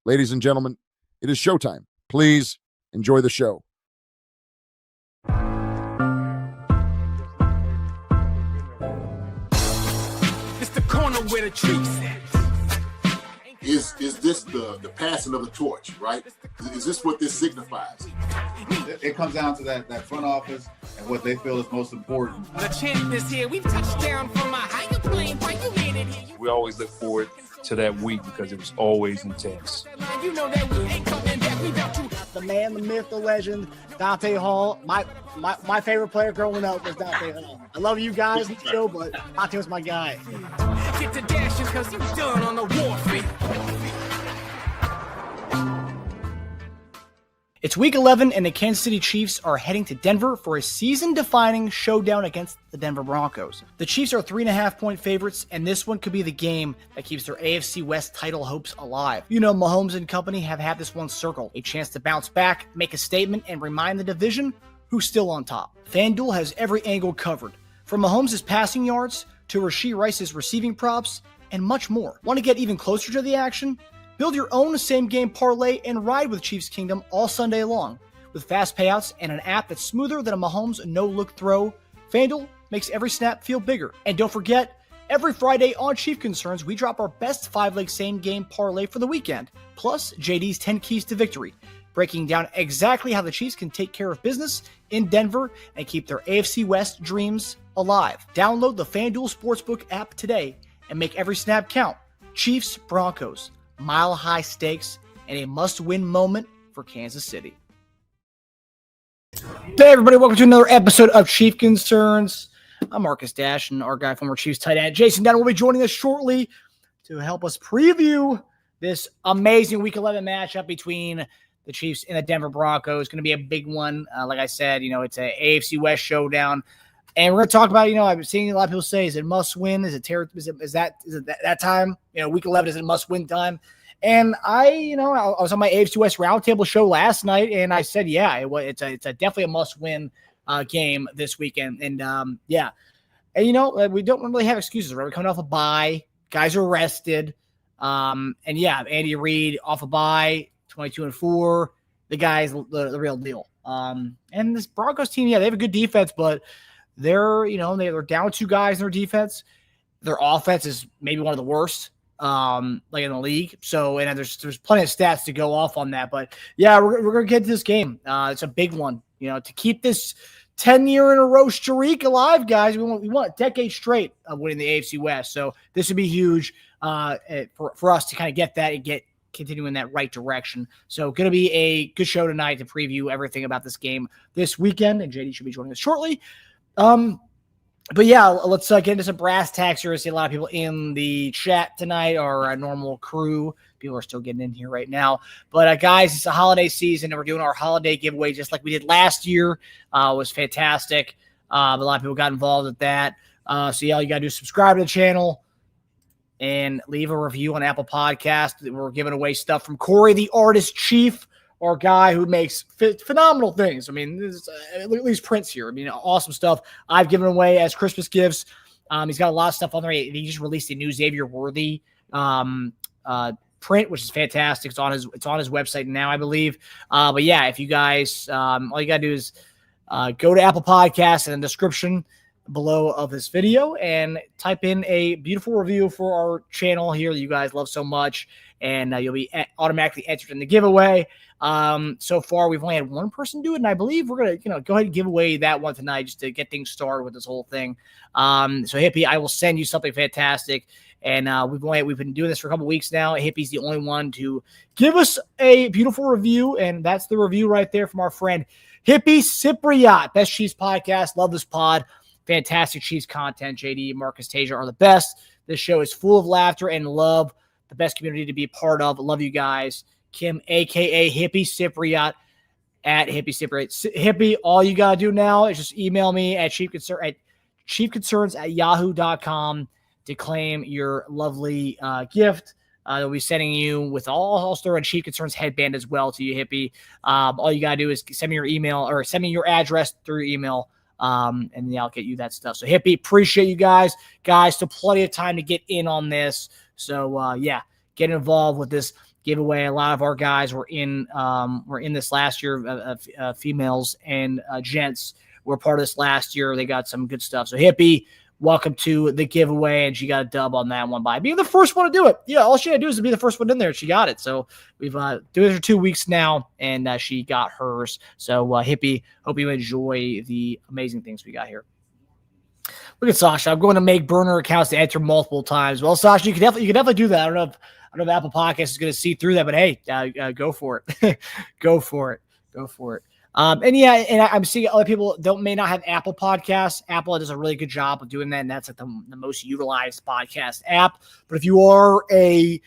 Ladies and gentlemen, it is showtime. Please enjoy the show. It's the corner where the treats at. Is this the passing of the torch, right? Is this what this signifies? It comes down to that front office and what they feel is most important. The champ is here. We've touched down from a higher plane. Why you landed here? We always look forward to that week because it was always intense. You know that we ain't coming back. We got you. The man, the myth, the legend, Dante Hall. My favorite player growing up was Dante Hall. I love you guys, Joe, but Dante was my guy. Get to dashing because you done on the warfare. It's week 11, and the Kansas City Chiefs are heading to Denver for a season-defining showdown against the Denver Broncos. The Chiefs are 3.5-point favorites, and this one could be the game that keeps their AFC West title hopes alive. You know, Mahomes and company have had this one circled, a chance to bounce back, make a statement, and remind the division who's still on top. FanDuel has every angle covered, from Mahomes' passing yards to Rashee Rice's receiving props, and much more. Want to get even closer to the action? Build your own same-game parlay and ride with Chiefs Kingdom all Sunday long. With fast payouts and an app that's smoother than a Mahomes no-look throw, FanDuel makes every snap feel bigger. And don't forget, every Friday on Chief Concerns, we drop our best 5-leg same-game parlay for the weekend, plus JD's 10 keys to victory, breaking down exactly how the Chiefs can take care of business in Denver and keep their AFC West dreams alive. Download the FanDuel Sportsbook app today and make every snap count. Chiefs Broncos. Mile-high stakes, and a must-win moment for Kansas City. Hey, everybody. Welcome to another episode of Chief Concerns. I'm Marcus Dash, and our guy, former Chiefs tight end Jason Dunn, will be joining us shortly to help us preview this amazing Week 11 matchup between the Chiefs and the Denver Broncos. It's going to be a big one. Like I said, it's an AFC West showdown. And we're going to talk about, I've been seeing a lot of people say, is it must win? Is it that time? Week 11 is it must win time? And I was on my AFC West roundtable show last night, and I said, yeah, it's definitely a must win game this weekend. And yeah, and we don't really have excuses. Right? We're coming off a bye, guys are rested, and yeah, Andy Reid off a bye, 22-4. The guy's the real deal. And this Broncos team, yeah, they have a good defense, but they're down 2 guys in their defense. Their offense is maybe one of the worst, in the league. So, and there's plenty of stats to go off on that. But yeah, we're gonna get to this game. It's a big one. To keep this 10-year-in-a-row streak alive, guys. We want a decade straight of winning the AFC West. So this would be huge for us to kind of get that and continue in that right direction. So going to be a good show tonight to preview everything about this game this weekend. And JD should be joining us shortly. But yeah, let's get into some brass tacks here. I see a lot of people in the chat tonight, our normal crew. People are still getting in here right now. But guys, it's a holiday season, and we're doing our holiday giveaway just like we did last year. It was fantastic. A lot of people got involved with that. So yeah, all you got to do is subscribe to the channel and leave a review on Apple Podcasts. We're giving away stuff from Corey, the Artist Chief, our guy who makes phenomenal things. I mean, at least prints here. I mean, awesome stuff I've given away as Christmas gifts. He's got a lot of stuff on there. He just released a new Xavier Worthy print, which is fantastic. It's on his website now, I believe. But yeah, if you guys, all you got to do is go to Apple Podcasts in the description below of this video and type in a beautiful review for our channel here that you guys love so much, and you'll be automatically entered in the giveaway. So far we've only had one person do it, and I believe we're gonna go ahead and give away that one tonight just to get things started with this whole thing. So Hippie, I will send you something fantastic, and we've been doing this for a couple weeks now. Hippie's the only one to give us a beautiful review, and that's the review right there from our friend Hippie Cypriot. Best Chiefs podcast. Love this pod. Fantastic Chiefs content. JD, Marcus, Tasia are the best. This show is full of laughter and love. The best community to be a part of. Love you guys. Kim, a.k.a. Hippie Cypriot, at Hippie Cypriot. Hippie, all you got to do now is just email me at chiefconcerns@yahoo.com to claim your lovely gift. They'll be sending you with also a Chief Concerns headband as well to you, Hippie. All you got to do is send me your email or send me your address through email. And then I'll get you that stuff. So Hippie, appreciate you guys. Still plenty of time to get in on this. So yeah, get involved with this giveaway. A lot of our guys were in this last year. Females and gents were part of this last year. They got some good stuff. So Hippie, welcome to the giveaway, and she got a dub on that one by being the first one to do it. Yeah, all she had to do is to be the first one in there. She got it. So we've doing it for 2 weeks now, and she got hers. So Hippie, hope you enjoy the amazing things we got here. Look at Sasha. I'm going to make burner accounts to enter multiple times. Well, Sasha, you can definitely do that. I don't know if Apple Podcast is going to see through that, but hey, go for it. Go for it. And I'm seeing other people may not have Apple Podcasts. Apple does a really good job of doing that, and that's like the most utilized podcast app. But if you are a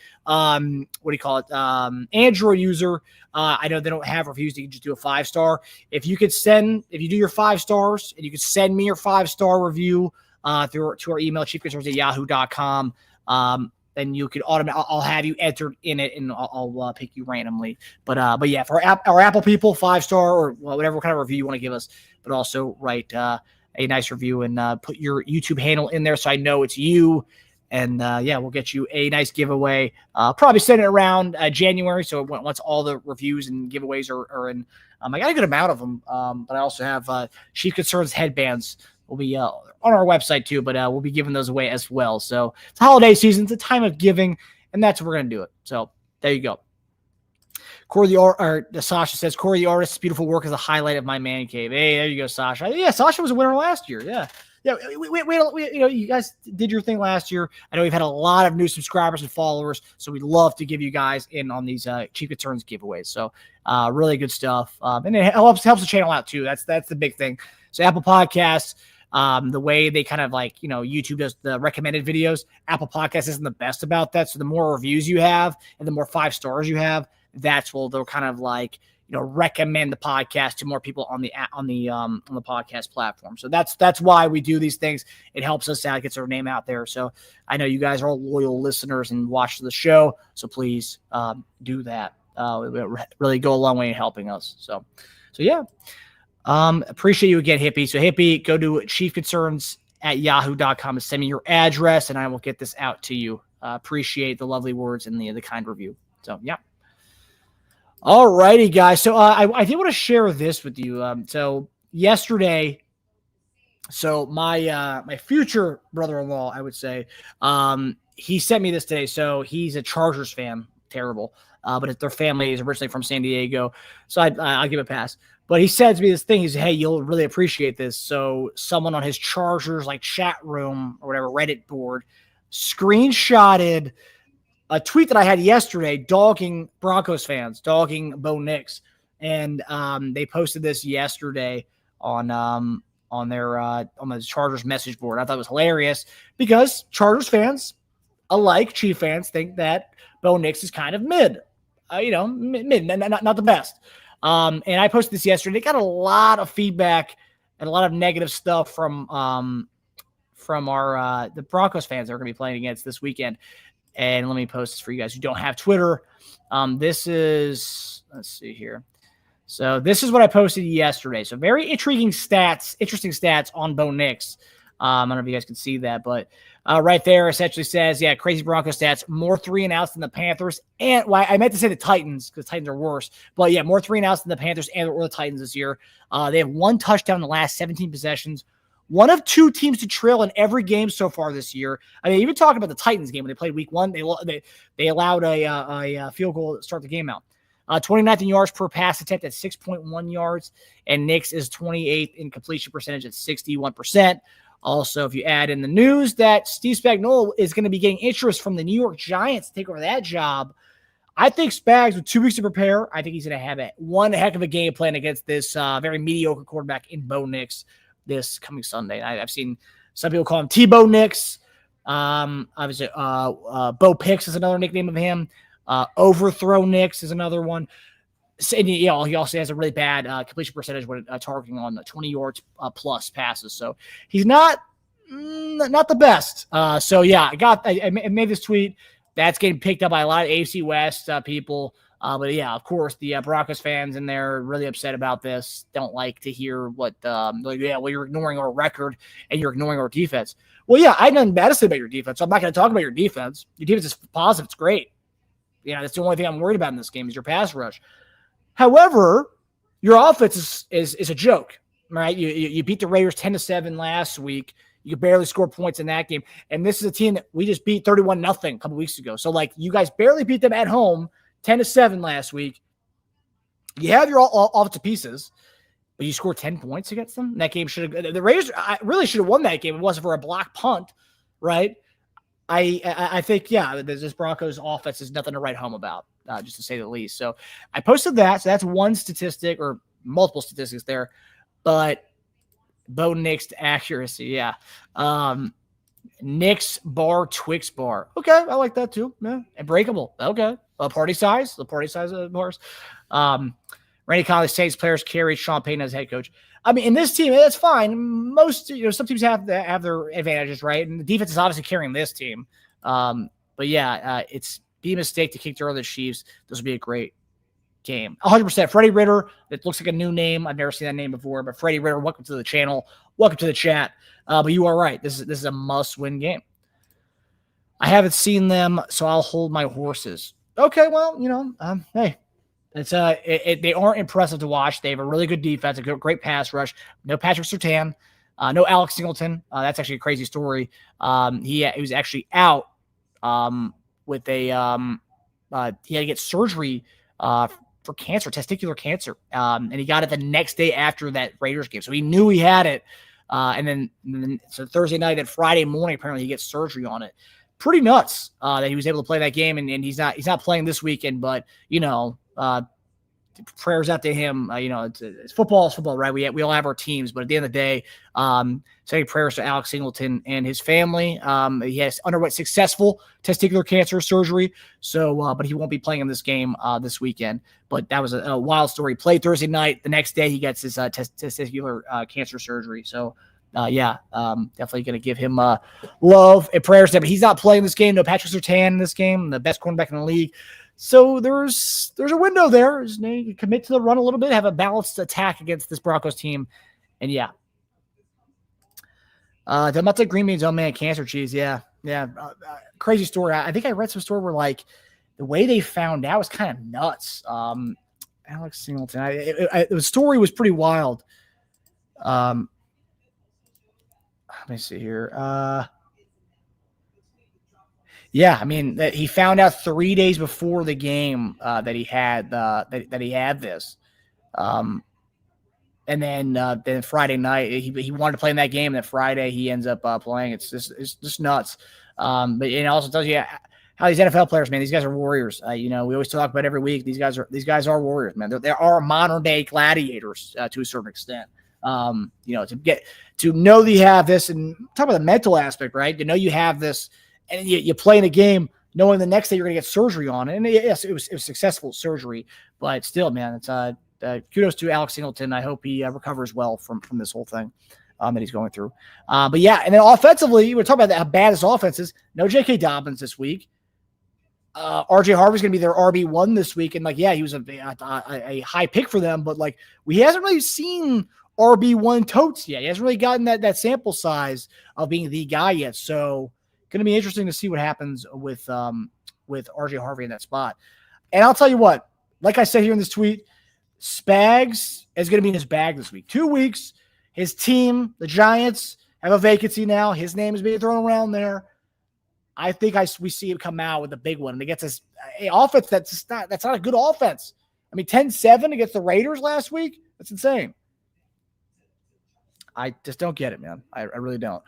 Android user, I know they don't have reviews. You can just do a 5-star. If you do your 5 stars, and you can send me your 5-star review to our email, chiefconcerns@yahoo.com. Then you could I'll have you entered in it, and I'll pick you randomly. But yeah, for our Apple people, 5-star or whatever kind of review you want to give us, but also write a nice review and put your YouTube handle in there so I know it's you. And we'll get you a nice giveaway. Probably send it around January. So once all the reviews and giveaways are in, I got a good amount of them. But I also have Chief Concerns headbands. Will be on our website too, but we'll be giving those away as well. So it's holiday season, it's a time of giving, and that's what we're gonna do it. So there you go. Sasha says, Corey the artist's beautiful work is a highlight of my man cave. Hey, there you go, Sasha. Yeah, Sasha was a winner last year. Yeah. We you guys did your thing last year. I know we've had a lot of new subscribers and followers, so we'd love to give you guys in on these Chief Concerns giveaways. So really good stuff, and it helps the channel out too. That's the big thing. So Apple Podcasts. The way they kind of YouTube does the recommended videos, Apple Podcasts isn't the best about that. So the more reviews you have and the more 5 stars you have, that's where they'll kind of recommend the podcast to more people on the podcast platform. So that's why we do these things. It helps us out, gets our name out there. So I know you guys are all loyal listeners and watch the show. So please do that. It really go a long way in helping us. So yeah. Appreciate you again, Hippie. So Hippie, go to chiefconcerns@yahoo.com and send me your address, and I will get this out to you. Appreciate the lovely words and the kind review. So yeah. All righty, guys. So I did want to share this with you. So yesterday, my future brother-in-law, I would say, he sent me this today. So he's a Chargers fan. Terrible. But their family is originally from San Diego. So I'll give it a pass. But he said to me this thing. He said, hey, you'll really appreciate this. So someone on his Chargers chat room or whatever Reddit board screenshotted a tweet that I had yesterday dogging Broncos fans, dogging Bo Nix. And they posted this yesterday on the Chargers message board. I thought it was hilarious because Chargers fans, alike Chief fans, think that Bo Nix is kind of mid, mid, not the best. And I posted this yesterday. It got a lot of feedback and a lot of negative stuff from our the Broncos fans that are going to be playing against this weekend. And let me post this for you guys who don't have Twitter. Let's see here. So this is what I posted yesterday. So very interesting stats on Bo Nix. I don't know if you guys can see that, but right there essentially says, yeah, crazy Broncos stats, more 3-and-outs than the Panthers. And I meant to say the Titans because Titans are worse. But yeah, more 3-and-outs than the Panthers or the Titans this year. They have 1 touchdown in the last 17 possessions. One of 2 teams to trail in every game so far this year. I mean, even talking about the Titans game when they played week 1, they allowed a field goal to start the game out. 29th in yards per pass attempt at 6.1 yards. And Nix is 28th in completion percentage at 61%. Also, if you add in the news that Steve Spagnuolo is going to be getting interest from the New York Giants to take over that job, I think Spags, with 2 weeks to prepare, I think he's going to have one heck of a game plan against this very mediocre quarterback in Bo Nix this coming Sunday. I've seen some people call him T-Bo Nix. Obviously, Bo Picks is another nickname of him. Overthrow Nix is another one. And he also has a really bad completion percentage when targeting on the 20 yards plus passes. So he's not the best. So yeah, I made this tweet that's getting picked up by a lot of AFC West people. But yeah, of course, the Broncos fans in there are really upset about this. Don't like to hear what, you're ignoring our record and you're ignoring our defense. Well, yeah, I have nothing bad to say about your defense. So I'm not going to talk about your defense. Your defense is positive. It's great. That's the only thing I'm worried about in this game is your pass rush. However, your offense is a joke, right? You beat the Raiders 10-7 last week. You could barely score points in that game. And this is a team that we just beat 31-0 a couple weeks ago. So, you guys barely beat them at home 10-7 last week. You have your offensive pieces, but you scored 10 points against them. That game the Raiders really should have won that game. It wasn't for a block punt, right? I think, this Broncos offense is nothing to write home about, just to say the least. So I posted that. So that's one statistic or multiple statistics there. But Bo Nix accuracy, yeah. Nix bar, Twix bar. Okay, I like that too. Yeah. And breakable. Okay. Party size. The party size of bars. Randy Conley Saints players carried Sean Payton as head coach. I mean, in this team, that's fine. Most, some teams have their advantages, right? And the defense is obviously carrying this team. But yeah, it's be a mistake to kick to the Chiefs. This would be a great game. 100%. Freddie Ritter. It looks like a new name. I've never seen that name before. But Freddie Ritter, welcome to the channel. Welcome to the chat. But you are right. This is a must-win game. I haven't seen them, so I'll hold my horses. Okay, well, hey. It's they aren't impressive to watch. They have a really good defense, a great pass rush. No Patrick Surtain, no Alex Singleton. That's actually a crazy story. He was actually out with a he had to get surgery for cancer, testicular cancer, and he got it the next day after that Raiders game. So he knew he had it, and then so Thursday night and Friday morning apparently he gets surgery on it. Pretty nuts that he was able to play that game, and he's not playing this weekend, but prayers out to him. It's football is football, right? We all have our teams, but at the end of the day, sending prayers to Alex Singleton and his family. He has underwent successful testicular cancer surgery, so but he won't be playing in this game this weekend. But that was a wild story. Played Thursday night. The next day, he gets his testicular cancer surgery. So. Definitely going to give him love and prayers there. But he's not playing this game. No Patrick Surtain in this game, the best cornerback in the league. So there's a window there. You commit to the run a little bit, have a balanced attack against this Broncos team, and yeah. Demonte Green means cancer cheese. Yeah. Crazy story. I think I read some story where the way they found out was kind of nuts. Alex Singleton. The story was pretty wild. Let me see here. Yeah, I mean that he found out 3 days before the game that he had that he had this, and then Friday night he wanted to play in that game. And then Friday he ends up playing. It's just nuts. But it also tells you how these NFL players, man, these guys are warriors. We always talk about every week. These guys are warriors, man. There are modern day gladiators to a certain extent. To know that you have this, and talk about the mental aspect, right? To know you have this, and you play in a game knowing the next day you're going to get surgery on it. And yes, it was successful surgery, but still, man, it's kudos to Alex Singleton. I hope he recovers well from this whole thing that he's going through. But yeah, and then offensively, we're talking about how bad his offense is. No J.K. Dobbins this week. RJ Harvey's going to be their RB1 this week, and he was a high pick for them, but we hasn't really seen RB1 totes yet. He hasn't really gotten that sample size of being the guy yet. So going to be interesting to see what happens with RJ Harvey in that spot. And I'll tell you what, like I said here in this tweet, Spags is going to be in his bag this week. 2 weeks. His team, the Giants, have a vacancy now. His name is being thrown around there. I think we see him come out with a big one. And he gets an offense that's not a good offense. I mean, 10-7 against the Raiders last week. That's insane. I just don't get it, man. I really don't.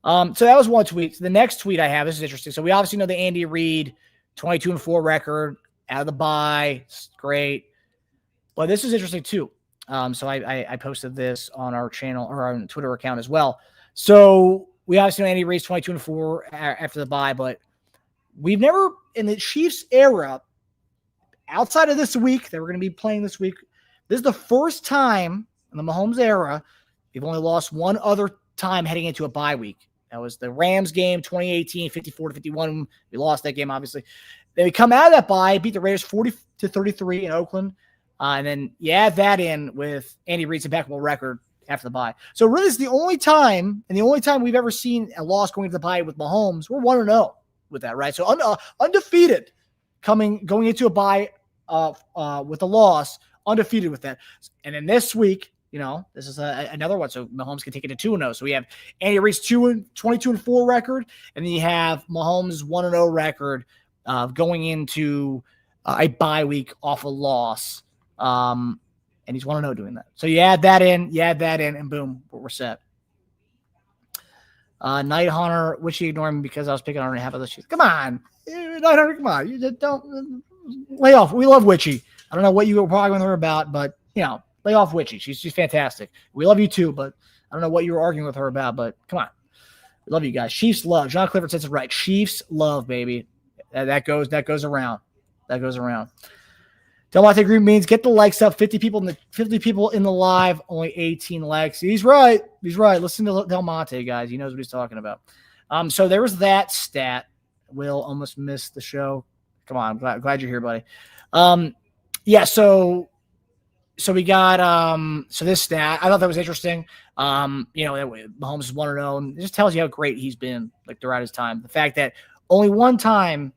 So that was one tweet. The next tweet I have, this is interesting. So we obviously know the Andy Reid 22-4 record out of the bye. It's great. But this is interesting too. So I posted this on our channel or our Twitter account as well. So we obviously know Andy Reid's 22-4 after the bye, but we've never in the Chiefs era, outside of this week that we're going to be playing this week, this is the first time in the Mahomes era we've only lost one other time heading into a bye week. That was the Rams game, 2018, 54-51. We lost that game, obviously. Then we come out of that bye, beat the Raiders 40-33 in Oakland. And then you add that in with Andy Reid's impeccable record after the bye. So really, it's the only time, and the only time we've ever seen a loss going to the bye with Mahomes. We're 1-0 with that, right? So undefeated going into a bye with a loss, undefeated with that. And then this week, this is another one. So Mahomes can take it to 2-0. So we have Andy Reid's 22-4 record, and then you have Mahomes' 1-0 record going into a bye week off a loss. And he's 1-0 doing that. So you add that in, and boom, we're set. Night Hunter, which you ignore me because I was picking on half of the shoes. Come on. Night Hunter, come on. You just don't lay off. We love Witchy. I don't know what you were arguing with her about, but, lay off Witchy. She's fantastic. We love you too, but I don't know what you were arguing with her about, but come on. We love you guys. Chiefs love. John Clifford says it right. Chiefs love, baby. That goes around. That goes around. Del Monte Green means get the likes up. 50 people in the live, only 18 likes. He's right. Listen to Del Monte, guys. He knows what he's talking about. So there was that stat. Will almost missed the show. Come on, I'm glad you're here, buddy. Yeah. So we got so this stat. I thought that was interesting. Mahomes is 1-0, and it just tells you how great he's been throughout his time. The fact that only one time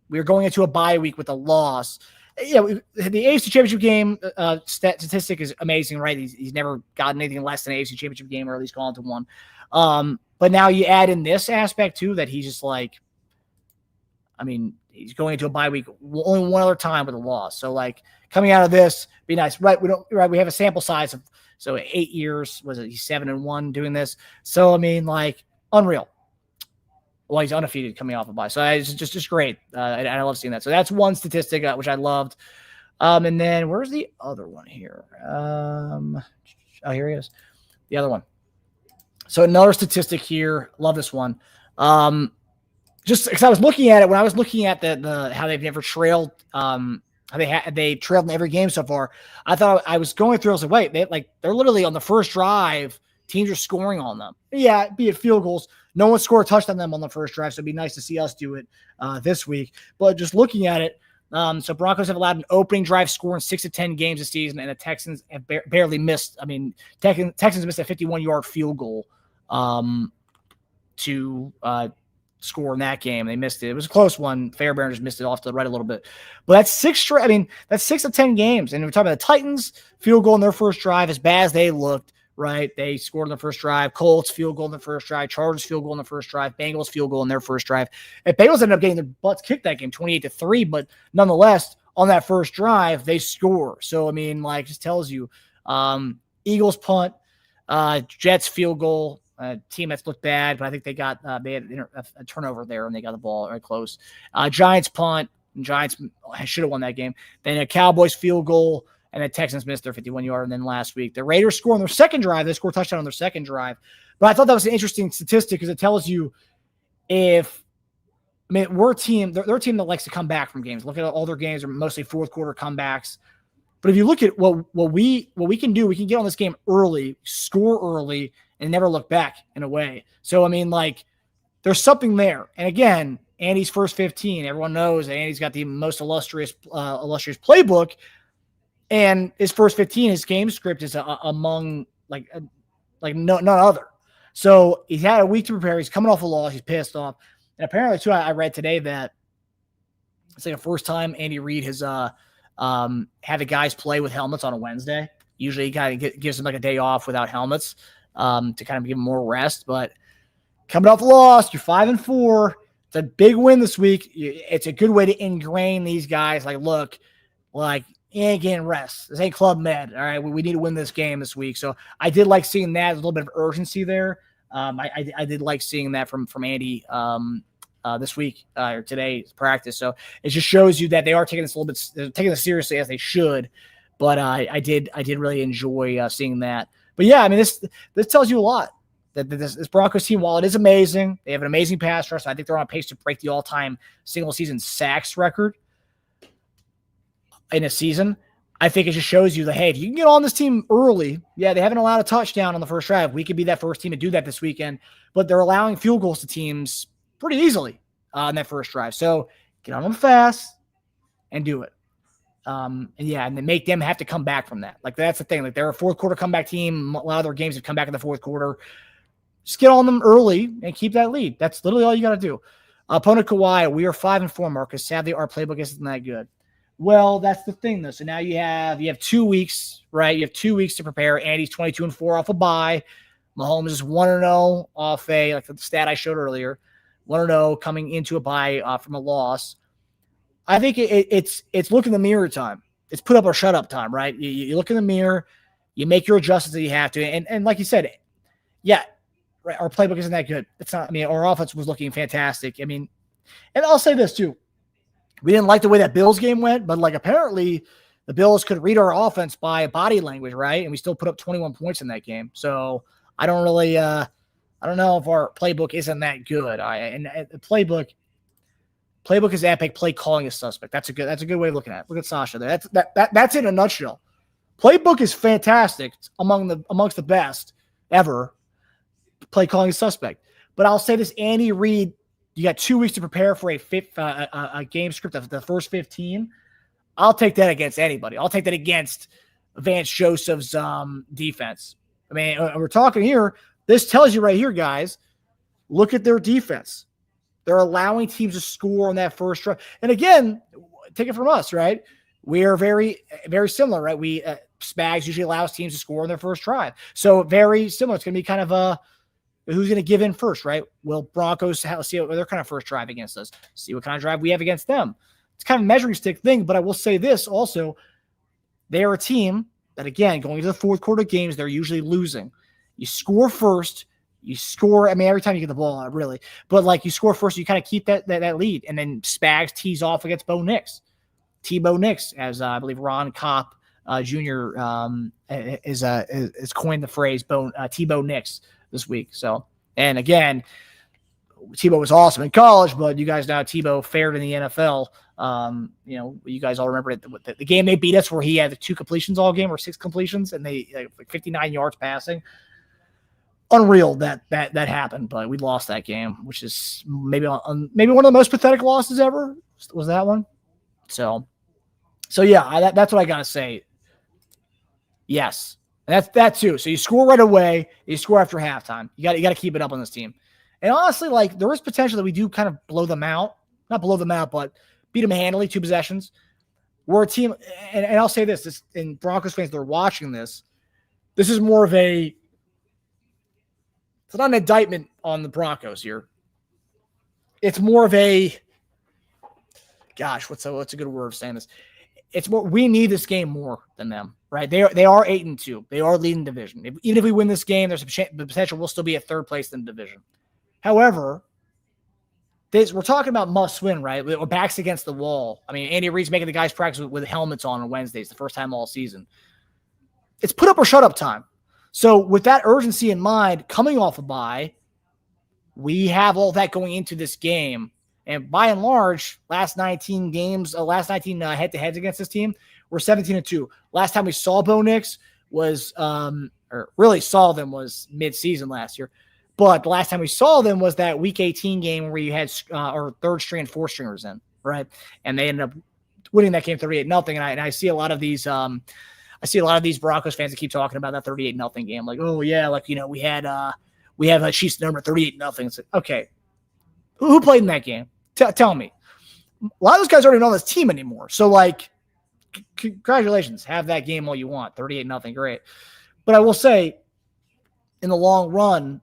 we were going into a bye week with a loss. Yeah, the AFC Championship game statistic is amazing, right? He's never gotten anything less than an AFC Championship game, or at least gone to one. But now you add in this aspect too, that he's just he's going into a bye week only one other time with a loss. So coming out of this, be nice, right? We have a sample size of 8 years. Was it? He's 7-1 doing this. So unreal. Well, he's undefeated coming off a bye. So it's just great. And I love seeing that. So that's one statistic, which I loved. And then where's the other one here? Here he is. The other one. So another statistic here. Love this one. Just because I was looking at it, when I was looking at the how they've never trailed, how they trailed in every game so far, I thought I was going through. I was like, wait, they're literally on the first drive. Teams are scoring on them. Yeah, be it field goals. No one scored a touchdown on them on the first drive, so it'd be nice to see us do it this week. But just looking at it, so Broncos have allowed an opening drive score in 6 of 10 games this season, and the Texans have barely missed. Texans missed a 51-yard field goal to score in that game. They missed it. It was a close one. Fairbairn just missed it off to the right a little bit. But that's 6 of 10 games. And we're talking about the Titans field goal in their first drive, as bad as they looked. Right, they scored in the first drive. Colts field goal in the first drive. Chargers field goal in the first drive. Bengals field goal in their first drive. And Bengals ended up getting their butts kicked that game, 28-3. But nonetheless, on that first drive, they score. So just tells you, Eagles punt, Jets field goal. Team that's looked bad, but I think they got they had a turnover there and they got the ball right close. Giants punt. And Giants should have won that game. Then a Cowboys field goal. And the Texans missed their 51-yard. And then last week, the Raiders scored on their second drive. They scored a touchdown on their second drive. But I thought that was an interesting statistic because it tells you we're a team. They're a team that likes to come back from games. Look at all their games are mostly fourth quarter comebacks. But if you look at what we can do, we can get on this game early, score early, and never look back in a way. So there's something there. And again, Andy's first 15. Everyone knows that Andy's got the most illustrious playbook. And his first 15, his game script is among none other. So he's had a week to prepare. He's coming off a loss. He's pissed off. And apparently, too, I read today that it's the first time Andy Reid has had the guys play with helmets on a Wednesday. Usually, he kind of gives them a day off without helmets to kind of give them more rest. But coming off a loss, you're 5-4. It's a big win this week. It's a good way to ingrain these guys. You ain't getting rest. This ain't Club Med. All right, we need to win this game this week. So I did like seeing that. There's a little bit of urgency there. I did like seeing that from Andy this week or today's practice. So it just shows you that they are taking this a little bit, they're taking this seriously as they should. But I did really enjoy seeing that. But yeah, this tells you a lot. That this Broncos team, while it is amazing, they have an amazing pass rush. I think they're on pace to break the all-time single-season sacks record in a season. I think it just shows you that, hey, if you can get on this team early, they haven't allowed a touchdown on the first drive. We could be that first team to do that this weekend, but they're allowing field goals to teams pretty easily on that first drive. So get on them fast and do it. And then make them have to come back from that. That's the thing. They're a fourth quarter comeback team. A lot of their games have come back in the fourth quarter. Just get on them early and keep that lead. That's literally all you got to do. Opponent Kawhi, we are 5-4, Marcus. Sadly, our playbook isn't that good. Well, that's the thing, though. So now you have 2 weeks, right? You have 2 weeks to prepare. Andy's 22-4 off a bye. Mahomes is 1-0 off like the stat I showed earlier. 1-0 coming into a bye from a loss. I think it's look in the mirror time. It's put up or shut up time, right? You look in the mirror, you make your adjustments that you have to, and like you said, yeah, right. Our playbook isn't that good. It's not. I mean, our offense was looking fantastic. I mean, and I'll say this too: we didn't like the way that Bills game went, but like apparently the Bills could read our offense by body language, right? And we still put up 21 points in that game. So I don't really, I don't know if our playbook isn't that good. The playbook is epic. Play calling is suspect. That's a good way of looking at it. Look at Sasha there. That's in a nutshell. Playbook is fantastic. It's amongst the best ever. Play calling is suspect. But I'll say this, Andy Reid, you got 2 weeks to prepare for a game script of the first 15. I'll take that against anybody. I'll take that against Vance Joseph's defense. I mean, we're talking here. This tells you right here, guys, look at their defense. They're allowing teams to score on that first drive. And again, take it from us, right? We are very, very similar, right? Spags usually allows teams to score on their first drive. So very similar. It's going to be kind of who's going to give in first, right? Will Broncos see what their kind of first drive against us? See what kind of drive we have against them. It's kind of a measuring stick thing, but I will say this also. They are a team that, again, going into the fourth quarter games, they're usually losing. You score first. You score, I mean, every time you get the ball, really. But, like, you score first, you kind of keep that lead. And then Spags tees off against Bo Nix. Bo Nix, as I believe Ron Kopp Jr. Is coined the phrase Bo Nix this week. So, and again, Tebow was awesome in college, but you guys know how Tebow fared in the NFL. You guys all remember it. The game they beat us where he had 2 completions all game or 6 completions and they like 59 yards passing. Unreal that happened, but we lost that game, which is maybe one of the most pathetic losses ever. Was that one? So yeah, that's what I gotta say. Yes, and that's that too. So you score right away, you score after halftime. You got to keep it up on this team. And honestly, like there is potential that we do kind of blow them out, not blow them out, but beat them handily, 2 possessions. We're a team, and I'll say this, and Broncos fans that are watching this, this is more of it's not an indictment on the Broncos here. It's more of what's a good word of saying this? It's more, we need this game more than them, right? They are 8-2. They are leading division. Even if we win this game, there's the potential we'll still be at 3rd place in the division. However, we're talking about must win, right? We're backs against the wall. I mean, Andy Reid's making the guys practice with helmets on Wednesdays, the first time all season. It's put up or shut up time. So with that urgency in mind, coming off a bye, we have all that going into this game. And by and large, last 19 head-to-heads against this team, we're 17-2. Last time we saw Bo Nix was, or really saw them was mid-season last year. But the last time we saw them was that Week 18 game where you had our 3rd string and 4th stringers in, right? And they ended up winning that game 38-0. And I see a lot of these Broncos fans that keep talking about that 38-0 game. Like, oh yeah, like we have a Chiefs number 38-0. It's like, okay, who played in that game? Tell me. A lot of those guys aren't even on this team anymore. So like, congratulations, have that game all you want. 38-0, great. But I will say, in the long run,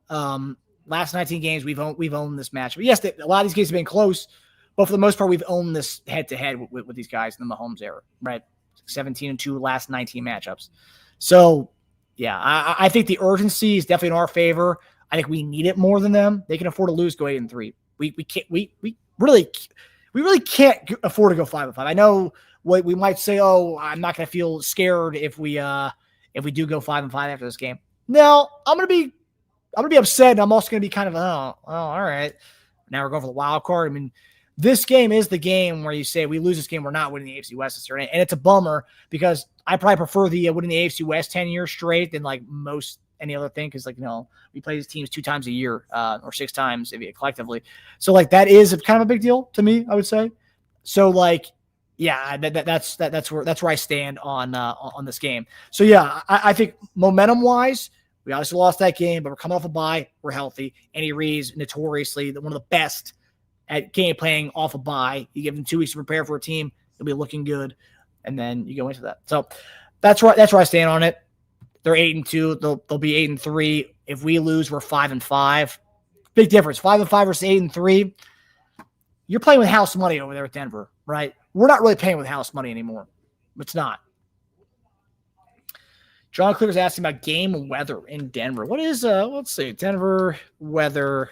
last 19 games we've owned this match. But yes, a lot of these games have been close, but for the most part, we've owned this head-to-head with these guys in the Mahomes era, right? 17-2 last 19 matchups. So, yeah, I think the urgency is definitely in our favor. I think we need it more than them. They can afford to lose, go 8-3. We really can't afford to go 5-5. I know what we might say. Oh, I'm not going to feel scared if we do go 5-5 after this game. No, I'm gonna be upset, and I'm also gonna be kind of all right. Now we're going for the wild card. I mean, this game is the game where you say we lose this game, we're not winning the AFC West this year, and it's a bummer because I probably prefer the winning the AFC West 10 years straight than like most any other thing because we play these teams 2 times a year or 6 times collectively, so like that is kind of a big deal to me, I would say. So like, yeah, that's where I stand on this game. So yeah, I think momentum wise, we obviously lost that game, but we're coming off a bye. We're healthy. Andy Reid's notoriously one of the best at game playing off a bye. You give them 2 weeks to prepare for a team. It'll be looking good. And then you go into that. So that's where I stand on it. They're 8-2. They'll be 8-3. If we lose, we're 5-5. Big difference. 5-5 versus 8-3. You're playing with house money over there at Denver, right? We're not really paying with house money anymore. It's not. John Cleaver's asking about game weather in Denver. What is let's see, Denver weather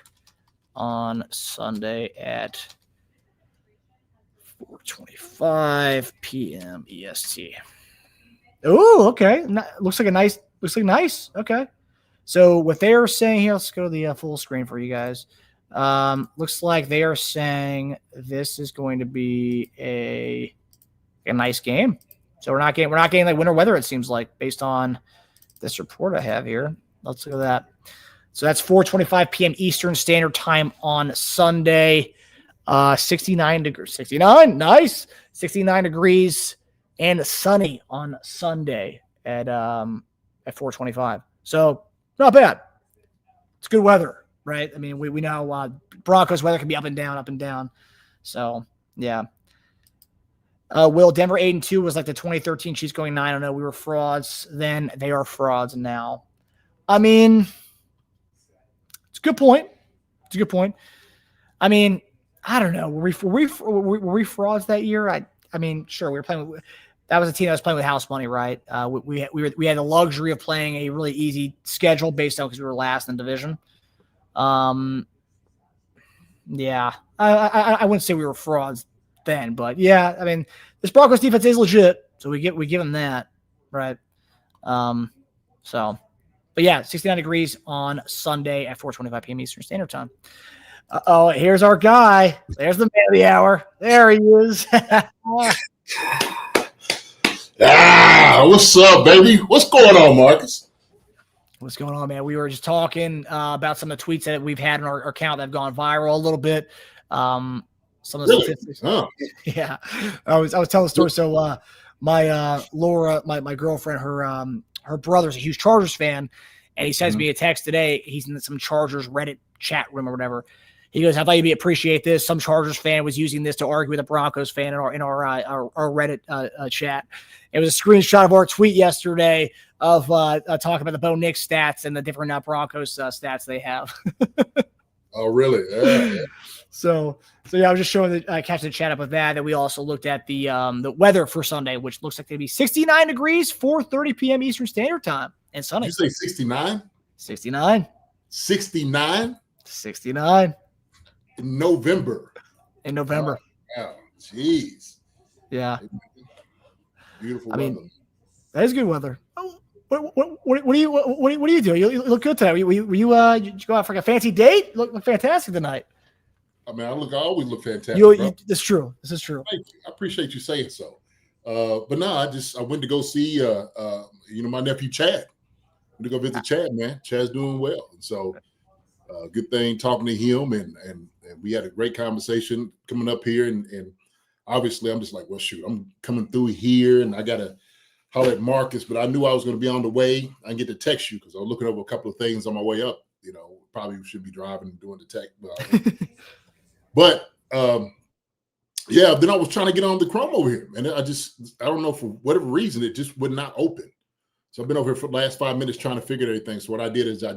on Sunday at 4:25 p.m. EST. Oh, okay. Looks like nice. Okay. So what they are saying here, let's go to the full screen for you guys. Looks like they are saying this is going to be a nice game. So we're not getting like winter weather, it seems like, based on this report I have here. Let's look at that. So that's 4:25 p.m. Eastern Standard Time on Sunday. 69 degrees. 69, nice. 69 degrees and sunny on Sunday at 4:25. So not bad. It's good weather, right? I mean, we know Broncos weather can be up and down. So yeah. Will, Denver 8-2 was like the 2013 Chiefs going 9-0. We were frauds then. They are frauds now. I mean, it's a good point. I mean, I don't know. Were we frauds that year? I mean, sure, we were playing with. That was a team that was playing with house money, right? We had the luxury of playing a really easy schedule based on because we were last in the division. Yeah, I wouldn't say we were frauds then, but yeah, I mean, this Broncos defense is legit, so we give them that, right? So, but yeah, 69 degrees on Sunday at 4:25 p.m. Eastern Standard Time. Oh, here's our guy. There's the man of the hour. There he is. What's up, baby? What's going on, Marcus? What's going on, man? We were just talking about some of the tweets that we've had on our account that have gone viral a little bit. Some of the statistics. Huh. Yeah, I was telling the story. So my Laura, my girlfriend, her brother's a huge Chargers fan, and he sends me a text today. He's in some Chargers Reddit chat room or whatever. He goes, "I thought you'd appreciate this. Some Chargers fan was using this to argue with a Broncos fan in our Reddit chat. It was a screenshot of our tweet yesterday of talking about the Bo Nix stats and the different Broncos stats they have." Oh, really? Yeah. So yeah, I was just showing catching the chat up with that. That we also looked at the weather for Sunday, which looks like to be 69 degrees, 4:30 p.m. Eastern Standard Time, and sunny. Did you say 69? 69. 69? 69. In November. Oh, jeez. Yeah. Beautiful weather. Mean, that is good weather. Oh, what do you do? You look good tonight. Did you go out for like a fancy date? Look fantastic tonight. I mean, I always look fantastic. This is true. Thank you. I appreciate you saying so. But no, I went to go see my nephew Chad. Went to go visit Chad, man. Chad's doing well. And so good thing talking to him and we had a great conversation coming up here and obviously I'm just like, well, shoot, I'm coming through here and I gotta holler at Marcus, but I knew I was going to be on the way. I get to text you because I was looking over a couple of things on my way up. Probably should be driving and doing the tech, but yeah. Then I was trying to get on the Chrome over here, and I don't know for whatever reason it just would not open. So I've been over here for the last 5 minutes trying to figure everything. So what I did is I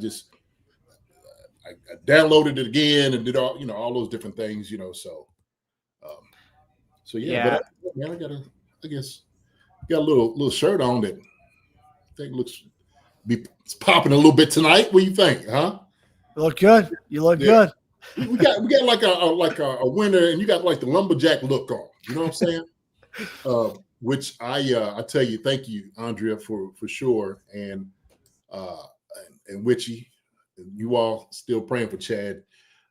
downloaded it again and did all those different things, So yeah. But I guess got a little shirt on that I think it's popping a little bit tonight. What do you think, huh? You look good. Good. We got like a winter, and you got like the lumberjack look on. You know what I'm saying? Which I tell you, thank you, Andrea, for sure, and Witchy, you all still praying for Chad.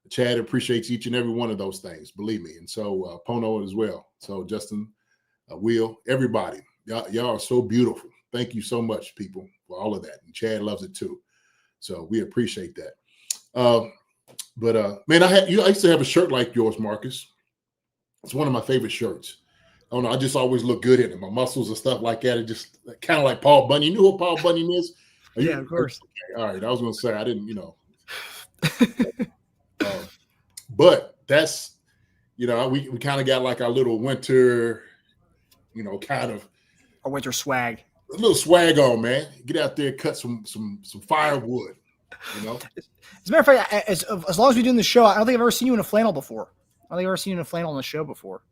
Chad appreciates each and every one of those things, believe me, and so Pono as well. So Justin, Will, everybody, y'all are so beautiful. Thank you so much, people, for all of that, and Chad loves it too. So we appreciate that. But man, I used to have a shirt like yours, Marcus. It's one of my favorite shirts. I don't know. I just always look good in it. My muscles and stuff like that. It just kind of like Paul Bunyan. You know who Paul Bunyan is? Yeah, of course. Okay. All right. I was going to say, I didn't, but that's we kind of got like our little winter, kind of Or winter swag. a little swag on, man. Get out there, cut some firewood. As a matter of fact, as long as we're doing the show, I don't think I've ever seen you in a flannel before. I don't think I've ever seen you in a flannel on the show before.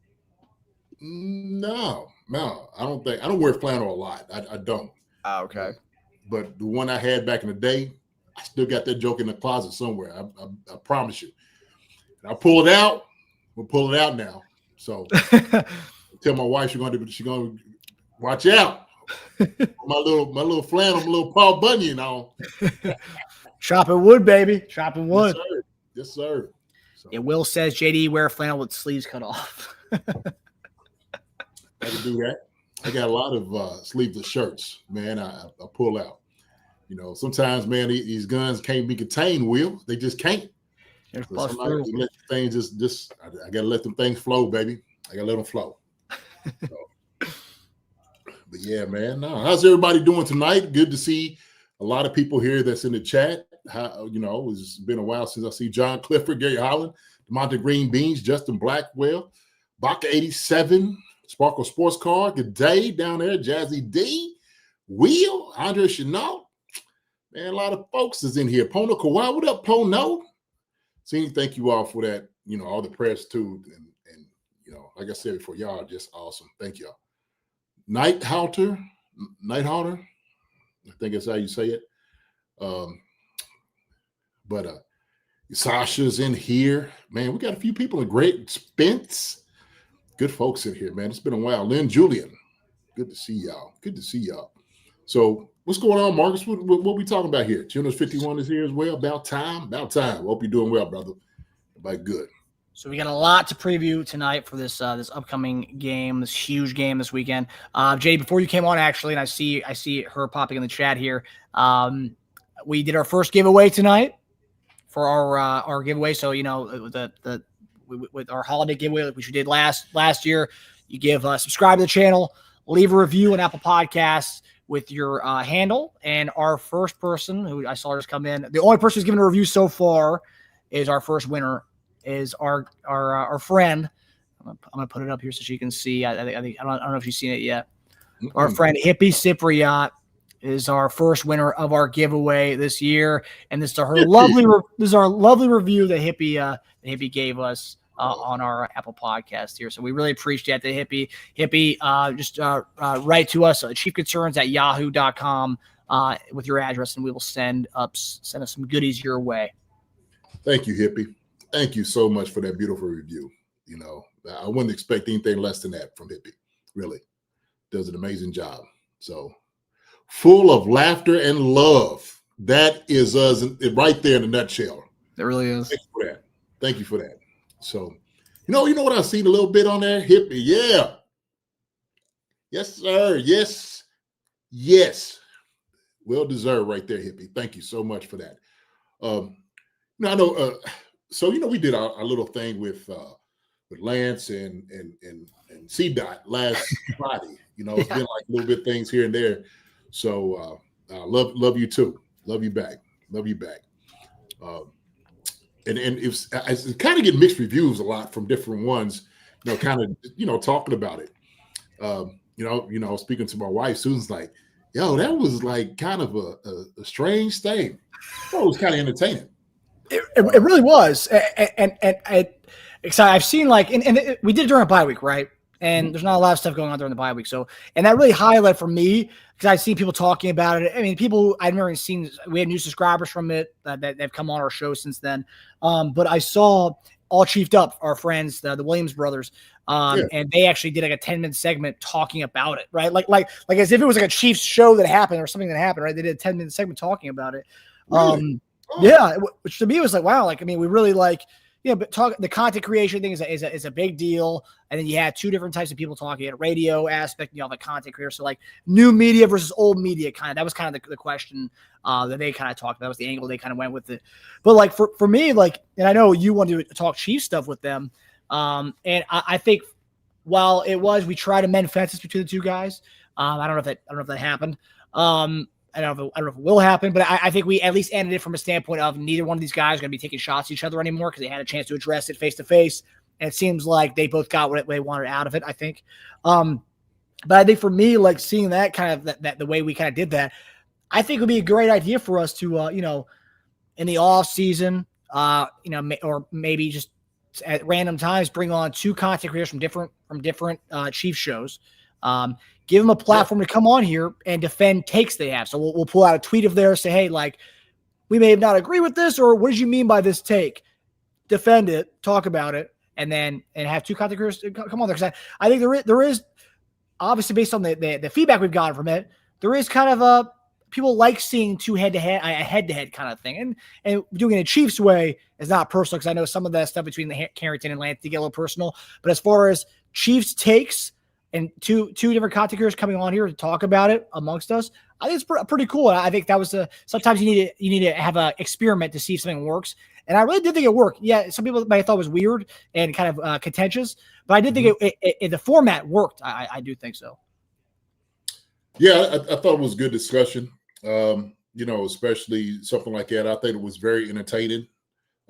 No, I don't think. I don't wear flannel a lot. I don't. Oh, okay. But the one I had back in the day, I still got that joke in the closet somewhere. I promise you. And I pull it out. We'll pull it out now. So tell my wife she's going to watch out. my little flannel, my little Paul Bunyan on. Chopping wood, baby. Chopping wood. Yes, sir. So, Will says JD wear flannel with sleeves cut off. I can do that. I got a lot of sleeveless shirts, man. I pull out. Sometimes, man, these guns can't be contained, Will. They just can't. So sometimes let things just I gotta let them things flow, baby. I gotta let them flow. But yeah, man. How's everybody doing tonight? Good to see a lot of people here that's in the chat. It's been a while since I see John Clifford, Gary Holland, DeMonte Green Beans, Justin Blackwell, Baca 87, Sparkle Sports Car. Good day down there, Jazzy D, Will, Andre Chenault. Man, a lot of folks is in here. Pono Kawhi, what up, Pono? See, thank you all for that. All the prayers too, and like I said before, y'all are just awesome. Thank y'all. Nighthouter, I think that's how you say it. But Sasha's in here, man. We got a few people in great Spence. Good folks in here, man. It's been a while. Lynn Julian, good to see y'all. So what's going on, Marcus? What we talking about here? Tuner's 51 is here as well. About time. Hope you're doing well, brother. Everybody good. So we got a lot to preview tonight for this upcoming game, this huge game this weekend. Jay, before you came on, actually, and I see her popping in the chat here. We did our first giveaway tonight for our giveaway. So with our holiday giveaway, which we did last year, you subscribe to the channel, leave a review on Apple Podcasts with your handle, and our first person who I saw just come in, the only person who's given a review so far is our first winner. Is our friend. I'm gonna put it up here so she can see. I don't know if you've seen it yet. Mm-hmm. Our friend Hippie Cypriot is our first winner of our giveaway this year, and this is our lovely review that Hippie gave us on our Apple Podcast here. So we really appreciate that, Hippie. Just write to us at chiefconcerns@yahoo.com with your address, and we will send us some goodies your way. Thank you, Hippie. Thank you so much for that beautiful review. I wouldn't expect anything less than that from Hippie. Really does an amazing job. So full of laughter and love. That is us right there in a nutshell. It really is. Thank you for that. So, you know what I've seen a little bit on there? Hippie. Yeah. Yes, sir. Yes. Well deserved right there, Hippie. Thank you so much for that. I know, so we did our little thing with Lance and C-Dot last Friday. It's been like a little bit things here and there. So love you too. Love you back. And it's kind of get mixed reviews a lot from different ones. Talking about it. Speaking to my wife, Susan's like, "Yo, that was like kind of a strange thing." Well, it was kind of entertaining. It really was, and I've seen we did it during a bye week, right? And there's not a lot of stuff going on during the bye week, and that really highlighted for me because I've seen people talking about it. I mean, people I've never seen. We have new subscribers from it that have come on our show since then. But I saw All Chiefed Up, our friends, the Williams brothers, and they actually did like a 10-minute segment talking about it, right? Like as if it was like a Chiefs show that happened or something that happened, right? They did a 10-minute segment talking about it. Really? Yeah, which to me was like, wow, we really but the content creation thing is a big deal. And then you had two different types of people talking at a radio aspect, the content creator. So new media versus old media that was kind of the question that they kind of talked about. That was the angle they kind of went with it. But for me, and I know you wanted to talk Chiefs stuff with them. And I think while we tried to mend fences between the two guys, I don't know if that happened. I don't know if it will happen, but I think we at least ended it from a standpoint of neither one of these guys are going to be taking shots at each other anymore because they had a chance to address it face to face. And it seems like they both got what they wanted out of it, I think. But I think for me, like seeing that kind of that the way we kind of did that, I think it would be a great idea for us to, in the off season, or maybe just at random times, bring on 2 content creators from different Chiefs shows. Give them a platform to come on here and defend takes they have. So we'll pull out a tweet of theirs, say, hey, like, we may have not agree with this, or what did you mean by this take? Defend it, talk about it, and have 2 content creators come on there. Because I think there is obviously, based on the feedback we've gotten from it, there is kind of people like seeing 2 head-to-head, a head-to-head kind of thing. And doing it a Chiefs way is not personal, because I know some of that stuff between the Carrington and Lance get a little personal. But as far as Chiefs takes and two different content creators coming on here to talk about it amongst us, I think it's pretty cool. I think that was sometimes you need to have an experiment to see if something works. And I really did think it worked. Yeah, some people might have thought it was weird and kind of contentious, but I did think the format worked. I do think so. Yeah, I thought it was good discussion. Especially something like that. I think it was very entertaining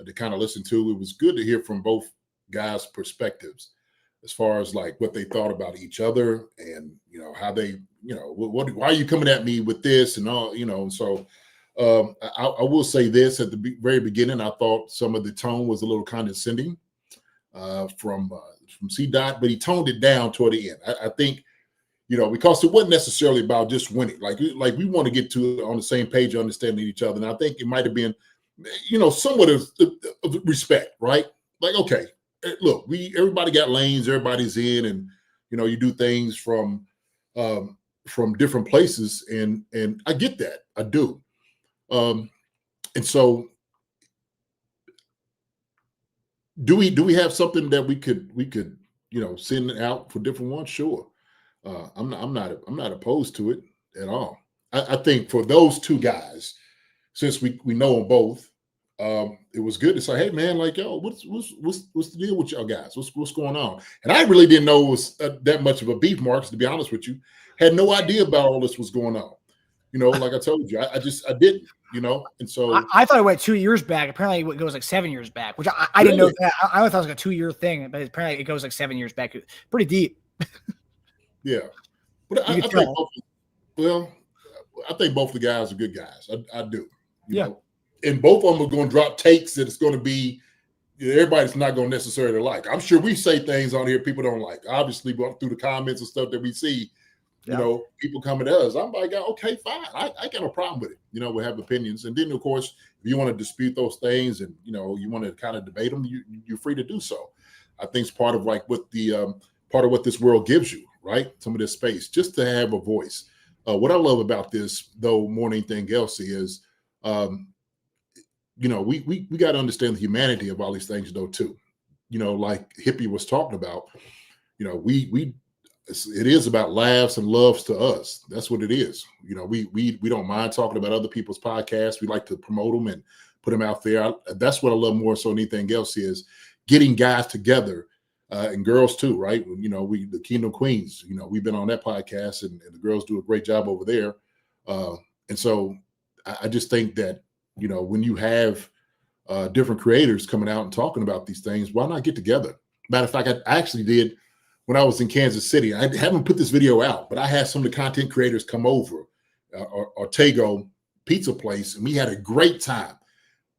to kind of listen to. It was good to hear from both guys' perspectives as far as like what they thought about each other and, how they, why are you coming at me with this and all, and so I will say this at the very beginning, I thought some of the tone was a little condescending from C-Dot, but he toned it down toward the end. I think, because it wasn't necessarily about just winning. Like we want to get to on the same page, understanding each other. And I think it might have been, somewhat of respect, right? Like, okay, look, everybody got lanes, everybody's in, and you do things from different places, and I get that, I do. And so, do we have something that we could send out for different ones? Sure. I'm not opposed to it at all. I think for those 2 guys, since we know them both, it was good to say, hey man, like, yo, what's the deal with y'all guys? What's going on? And I really didn't know it was that much of a beef, Marcus, to be honest with you. Had no idea about all this was going on. Like I told you, I didn't, and so I thought it went 2 years back. Apparently it goes like 7 years back, which I didn't know that. I thought it was like a 2-year thing, but apparently it goes like 7 years back. Pretty deep. Yeah. But I think both the guys are good guys. I do. You know? And both of them are going to drop takes that it's going to be everybody's not going to necessarily like. I'm sure we say things on here people don't like. Obviously, through the comments and stuff that we see, people coming to us. I'm like, okay, fine. I got no problem with it. We have opinions. And then, of course, if you want to dispute those things and, you want to kind of debate them, you're free to do so. I think it's part of like what the part of what this world gives you, right? Some of this space, just to have a voice. What I love about this, though, more than anything else is, we got to understand the humanity of all these things, though, too. Like Hippie was talking about, it is about laughs and loves to us. That's what it is. We don't mind talking about other people's podcasts. We like to promote them and put them out there. That's what I love more so than anything else is getting guys together and girls too, right? The Kingdom Queens, we've been on that podcast and the girls do a great job over there. And so I just think that, when you have different creators coming out and talking about these things, why not get together? Matter of fact, I actually did when I was in Kansas City. I haven't put this video out, but I had some of the content creators come over, Ortego Pizza Place, and we had a great time.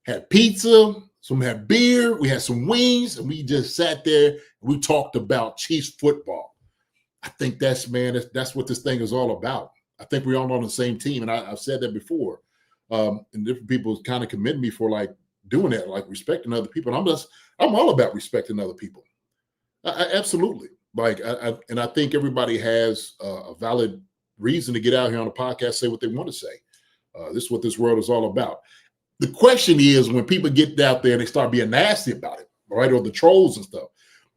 Had pizza, some had beer, we had some wings, and we just sat there and we talked about Chiefs football. I think that's what this thing is all about. I think we're all on the same team, and I've said that before. And different people kind of commend me for like doing that, like respecting other people. And I'm all about respecting other people. I absolutely. And I think everybody has a valid reason to get out here on a podcast, say what they want to say. This is what this world is all about. The question is when people get out there and they start being nasty about it, right? Or the trolls and stuff.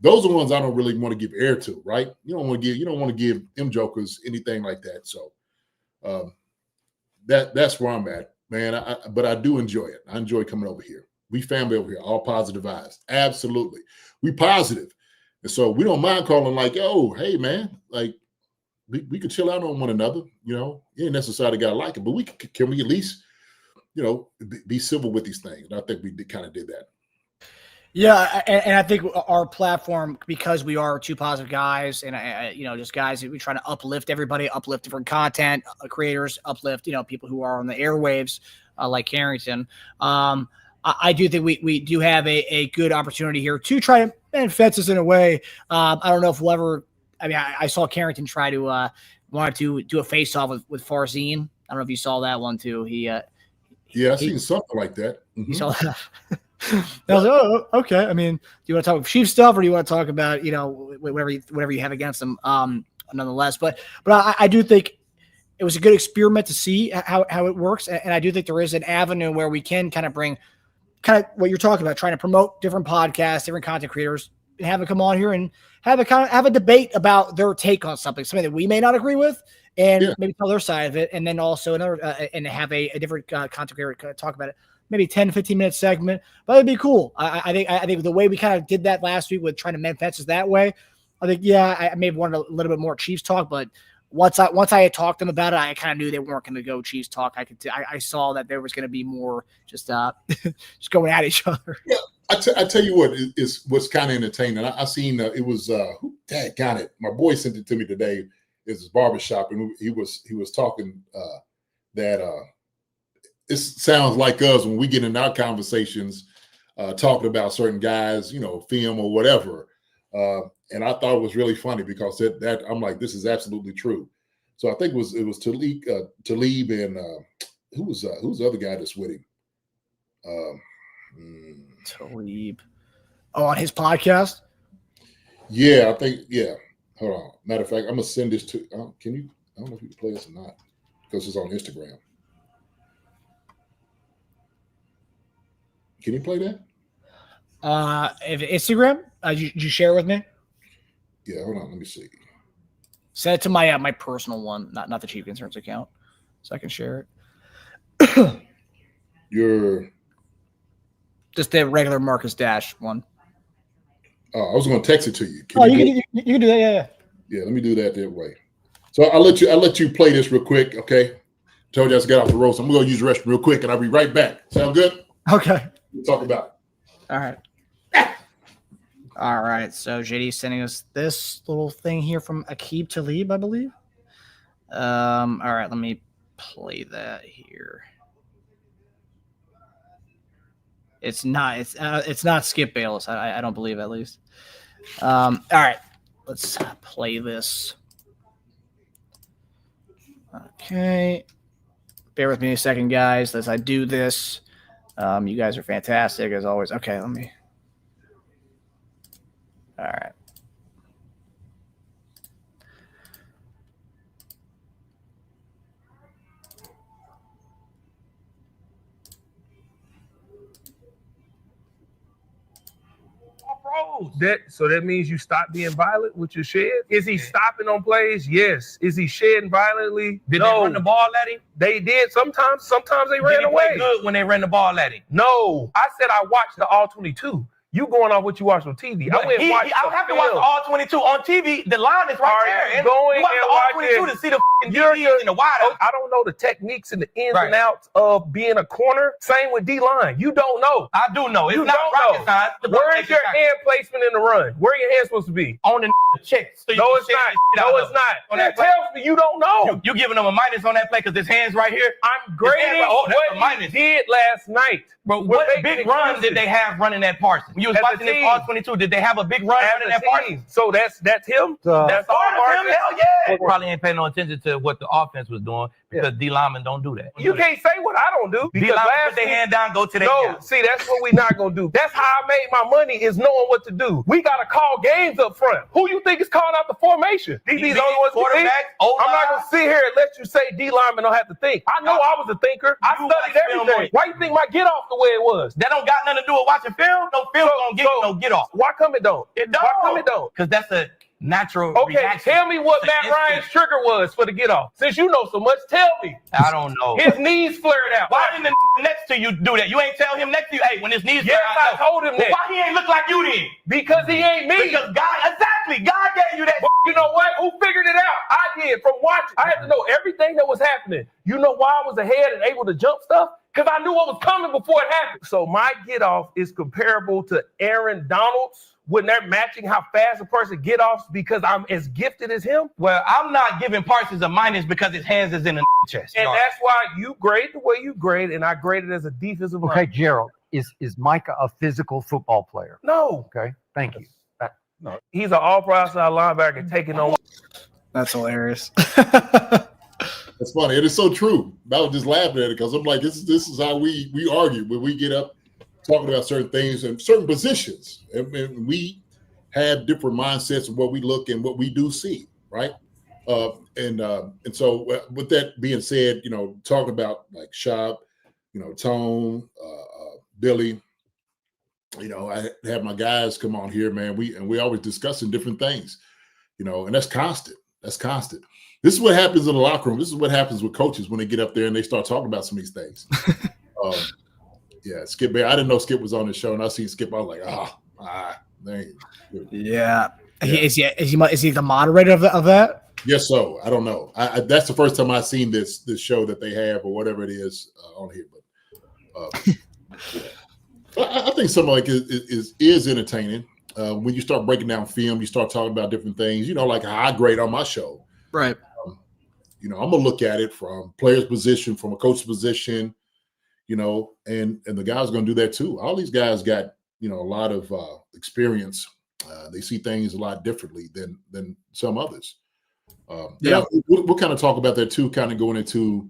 Those are the ones I don't really want to give air to, right? You don't want to give them jokers anything like that. So that's where I'm at, man. But I do enjoy it. I enjoy coming over here. We family over here, all positive vibes. Absolutely. We positive. And so we don't mind calling like, oh, hey, man, like we could chill out on one another. You ain't necessarily got to like it, but can we at least, be civil with these things? And I think we kind of did that. Yeah, and I think our platform, because we are two positive guys, and just guys that we try to uplift everybody, uplift different content creators, uplift people who are on the airwaves, like Carrington. I do think we do have a good opportunity here to try to mend fences in a way. I don't know if we'll ever. I mean, I saw Carrington try to wanted to do a face off with Farzine. I don't know if you saw that one too. I've seen something like that. Mm-hmm. You saw that. I was like, oh, okay. I mean, do you want to talk about Chiefs stuff, or do you want to talk about whatever you have against them? Nonetheless, but I do think it was a good experiment to see how it works, and I do think there is an avenue where we can kind of bring what you're talking about, trying to promote different podcasts, different content creators, and have them come on here and have a debate about their take on something that we may not agree with, and maybe tell their side of it, and then also another and have a different content creator talk about it. Maybe 10, 15-minute segment, but it'd be cool. I think the way we kind of did that last week with trying to mend fences that way, I think, I may have wanted a little bit more Chiefs talk, but once I had talked to them about it, I kind of knew they weren't going to go Chiefs talk. I saw that there was going to be more just going at each other. Yeah, I tell you what is what's kind of entertaining. I seen it was Dad got it. My boy sent it to me today. It's his barbershop, and he was talking that it sounds like us when we get in our conversations talking about certain guys, film or whatever. And I thought it was really funny because that I'm like, this is absolutely true. So I think it was Talib and who's the other guy that's with him? Talib. Oh, on his podcast? Yeah, I think, yeah. Hold on. Matter of fact, I'm gonna send this to can you? I don't know if you can play this or not, because it's on Instagram. Can you play that? If Instagram, did you share it with me? Yeah, hold on. Let me see. Send it to my my personal one, not the Chief Concerns account, so I can share it. Your just the regular Marcus Dash one. Oh, I was going to text it to you. You can do that. Yeah. Yeah, let me do that way. So I'll let you play this real quick. Okay. Told you I just got off the road, so I'm going to use the restroom real quick, and I'll be right back. Sound good? Okay. We'll talk about it. All right. All right. So JD's sending us this little thing here from Aqib Talib, I believe. All right. Let me play that here. It's not Skip Bayless. I don't believe, at least. All right. Let's play this. Okay. Bear with me a second, guys, as I do this. You guys are fantastic, as always. Okay, let me. All right. So that means you stop being violent with your shed? Is he stopping on plays? Yes. Is he shedding violently? Did they run the ball at him? They did. Sometimes they ran away. Play good when they ran the ball at him? No. I said I watched the All-22. You going off what you watched on TV. I don't have to watch the All-22 on TV. The line is right there. You watch the All-22 to see the DBs in the wide. I don't know the techniques and the ins and outs of being a corner. Same with D-line. You don't know. I do know. It's not rocket science. Where is your hand placement in the run? Where are your hands supposed to be? On the chest. So no, it's not. No, it's not. That tells me you don't know. You giving them a minus on that play because his hands right here? I'm grading what he did last night. But what big run did they have running that Parsons? When you was watching this All-22, did they have a big run running that Parsons? So that's him? That's all Hell yeah. Probably ain't paying no attention to what the offense was doing because D linemen don't do that. You can't say what I don't do. D linemen put their hand down, go to their No, see, that's what we not going to do. That's how I made my money, is knowing what to do. We got to call games up front. Who you think is calling out the formation? These only ones who think? I'm not going to sit here and let you say D linemen don't have to think. I know I was a thinker. I studied everything. Why you think my get off the way it was? That don't got nothing to do with watching film. No film don't get no get off. Why come it don't? It don't. Why come it don't? Because that's a natural reaction. Tell me what Matt Ryan's trigger was for the get off. Since you know so much, tell me. I don't know. His knees flared out. Why didn't the next to you do that? You ain't tell him next to you, hey, when his knees flared out. Yes, I told him that. Why he ain't look like you then? Because he ain't me. Because God gave you that. But you know what? Who figured it out? I did from watching. I had to know everything that was happening. You know why I was ahead and able to jump stuff? because I knew what was coming before it happened. So my get off is comparable to Aaron Donald's when they're matching how fast a person get off because I'm as gifted as him. Well, I'm not giving Parsons a minus because his hands is in the chest. And that's why you grade the way you grade, and I graded as a defensive lineman. Okay, Gerald, is Micah a physical football player? No. Okay, thank you. No. He's an all-pro outside linebacker taking on. That's hilarious. That's funny. It is so true. I was just laughing at it because I'm like, this is how we argue when we get up talking about certain things and certain positions. And we have different mindsets of what we look and what we do see, right? And so with that being said, talking about like Shop, Tone, Billy, I have my guys come on here, man. We always discussing different things, and that's constant. That's constant. This is what happens in the locker room. This is what happens with coaches when they get up there and they start talking about some of these things. Yeah, Skip Bear. I didn't know Skip was on the show, and I see Skip. I was like, dang. Yeah. Is he the moderator of that? Yes, so I don't know. That's the first time I've seen this show that they have or whatever it is on here. But I think something like is entertaining. When you start breaking down film, you start talking about different things. Like how I grade on my show. Right. I'm gonna look at it from player's position, from a coach's position. And the guys are gonna do that too. All these guys got a lot of experience. They see things a lot differently than some others. We'll kind of talk about that too, kind of going into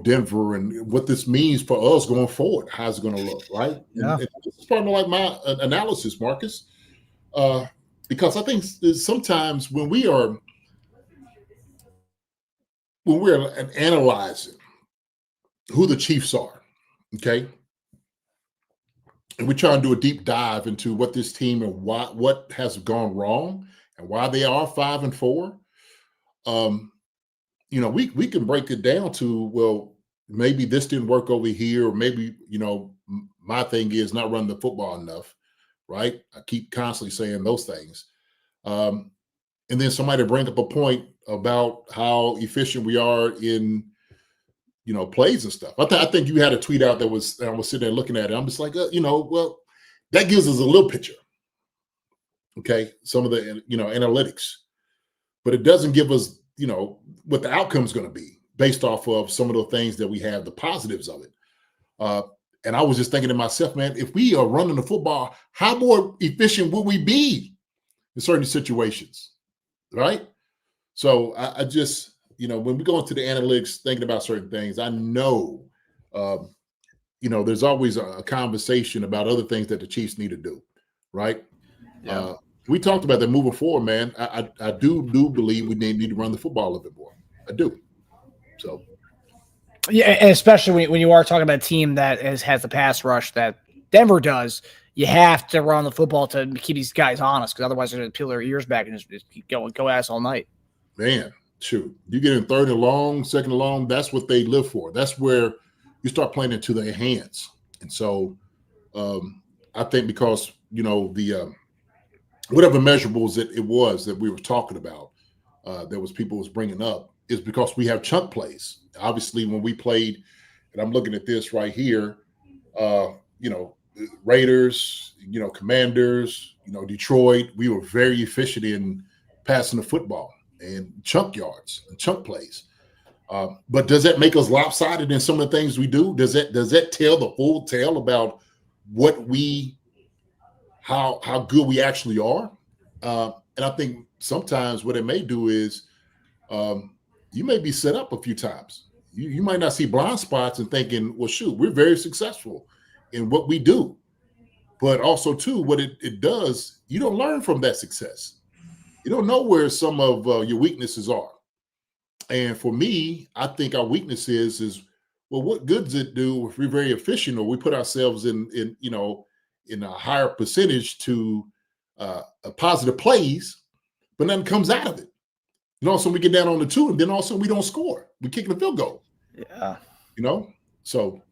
Denver and what this means for us going forward. How's it going to look, right? Yeah. And this is part of like my analysis, Marcus, because I think sometimes when we're analyzing who the Chiefs are, okay, and we try and do a deep dive into what this team and what has gone wrong and why they are 5-4. We can break it down to, well, maybe this didn't work over here, or maybe, my thing is not running the football enough, right? I keep constantly saying those things. And then somebody bring up a point about how efficient we are in, plays and stuff. I think you had a tweet out I was sitting there looking at it. I'm just like, well, that gives us a little picture. Okay. Some of the, analytics, but it doesn't give us, what the outcome is going to be based off of some of the things that we have, the positives of it. And I was just thinking to myself, man, if we are running the football, how more efficient will we be in certain situations, right? So I just, when we go into the analytics, thinking about certain things, I know, there's always a conversation about other things that the Chiefs need to do, right? Yeah. We talked about that moving forward, man. I do believe we need to run the football a little bit more. I do. So, yeah, and especially when you are talking about a team that has the pass rush that Denver does, you have to run the football to keep these guys honest, because otherwise they're going to peel their ears back and just keep going, go ass all night. Man, shoot. You get in third and long, second and long, that's what they live for. That's where you start playing into their hands. And so I think because, the whatever measurables it was that we were talking about, there was people was bringing up, is because we have chunk plays. Obviously, when we played, and I'm looking at this right here, Raiders, Commanders, Detroit, we were very efficient in passing the football and chunk yards and chunk plays. But does that make us lopsided in some of the things we do? Does that tell the full tale about what how good we actually are? And I think sometimes what it may do is you may be set up a few times. You might not see blind spots and thinking, well, shoot, we're very successful in what we do. But also, too, what it does, you don't learn from that success. You don't know where some of your weaknesses are. And for me, I think our weakness is, well, what good does it do if we're very efficient or we put ourselves in a higher percentage to a positive plays, but nothing comes out of it. And also we get down on the 2, and then also we don't score. We're kicking the field goal. Yeah. So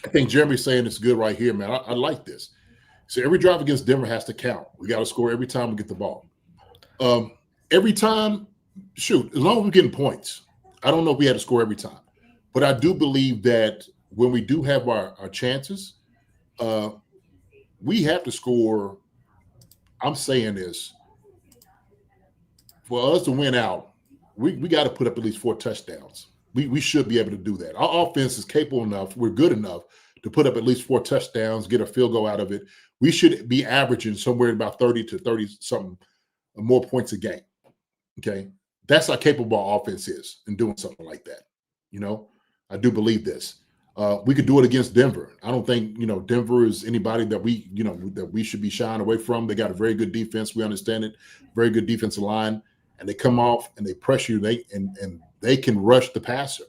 I think Jeremy's saying it's good right here, man. I like this. So every drive against Denver has to count. We got to score every time we get the ball. Every time, shoot, as long as we're getting points. I don't know if we had to score every time. But I do believe that when we do have our chances, we have to score. I'm saying this, for us to win out, we got to put up at least 4 touchdowns. We should be able to do that. Our offense is capable enough. We're good enough to put up at least 4 touchdowns, get a field goal out of it. We should be averaging somewhere about 30 to 30-something more points a game. Okay? That's how capable our offense is in doing something like that. You know, I do believe this. We could do it against Denver. I don't think, Denver is anybody that we should be shying away from. They got a very good defense. We understand it. Very good defensive line. And they come off and they pressure you. And they can rush the passer.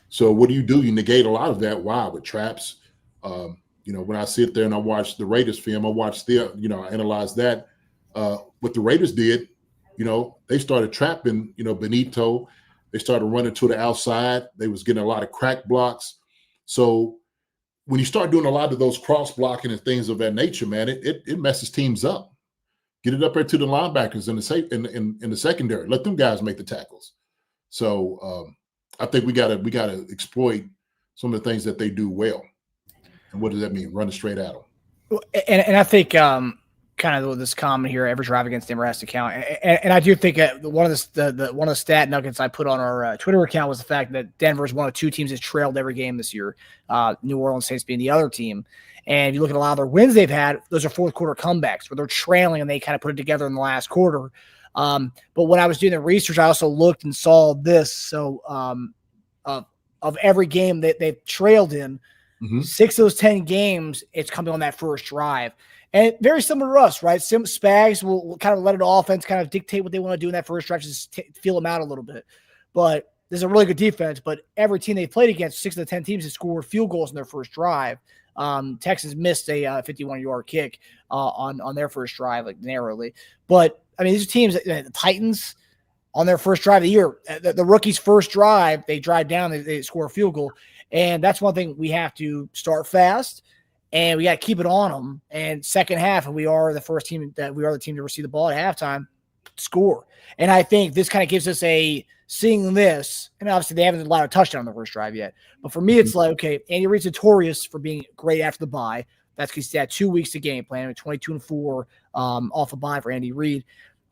So what do? You negate a lot of that. Why? With traps. When I sit there and I watch the Raiders film, I analyze that. What the Raiders did, they started trapping, Benito. They started running to the outside. They was getting a lot of crack blocks. So when you start doing a lot of those cross blocking and things of that nature, man, it messes teams up. Get it up there to the linebackers in the secondary. Let them guys make the tackles. So I think we gotta exploit some of the things that they do well. And what does that mean? Running straight at them. And I think kind of this comment here, every drive against Denver has to count. And I do think one of the stat nuggets I put on our Twitter account was the fact that Denver is one of 2 teams that trailed every game this year. New Orleans Saints being the other team. And if you look at a lot of their wins they've had, those are fourth quarter comebacks where they're trailing and they kind of put it together in the last quarter. But when I was doing the research, I also looked and saw this. So of every game that they've trailed in, 6 of those 10 games, it's coming on that first drive. And very similar to us, right? Spags will kind of let an offense kind of dictate what they want to do in that first drive, just feel them out a little bit. But there's a really good defense. But every team they've played against, 6 of the 10 teams have scored field goals in their first drive. Texas missed a 51-yard kick on their first drive, like narrowly. But, I mean, these are teams, the Titans, on their first drive of the year, the rookie's first drive, they drive down, they score a field goal. And that's one thing we have to start fast, and we got to keep it on them. And second half, and we are the team to receive the ball at halftime, score. And I think this kind of gives us seeing this, and obviously they haven't allowed a touchdown on the first drive yet. But for me, it's like, okay, Andy Reid's notorious for being great after the bye. That's because he had 2 weeks to game plan, 22-4 off a bye for Andy Reid.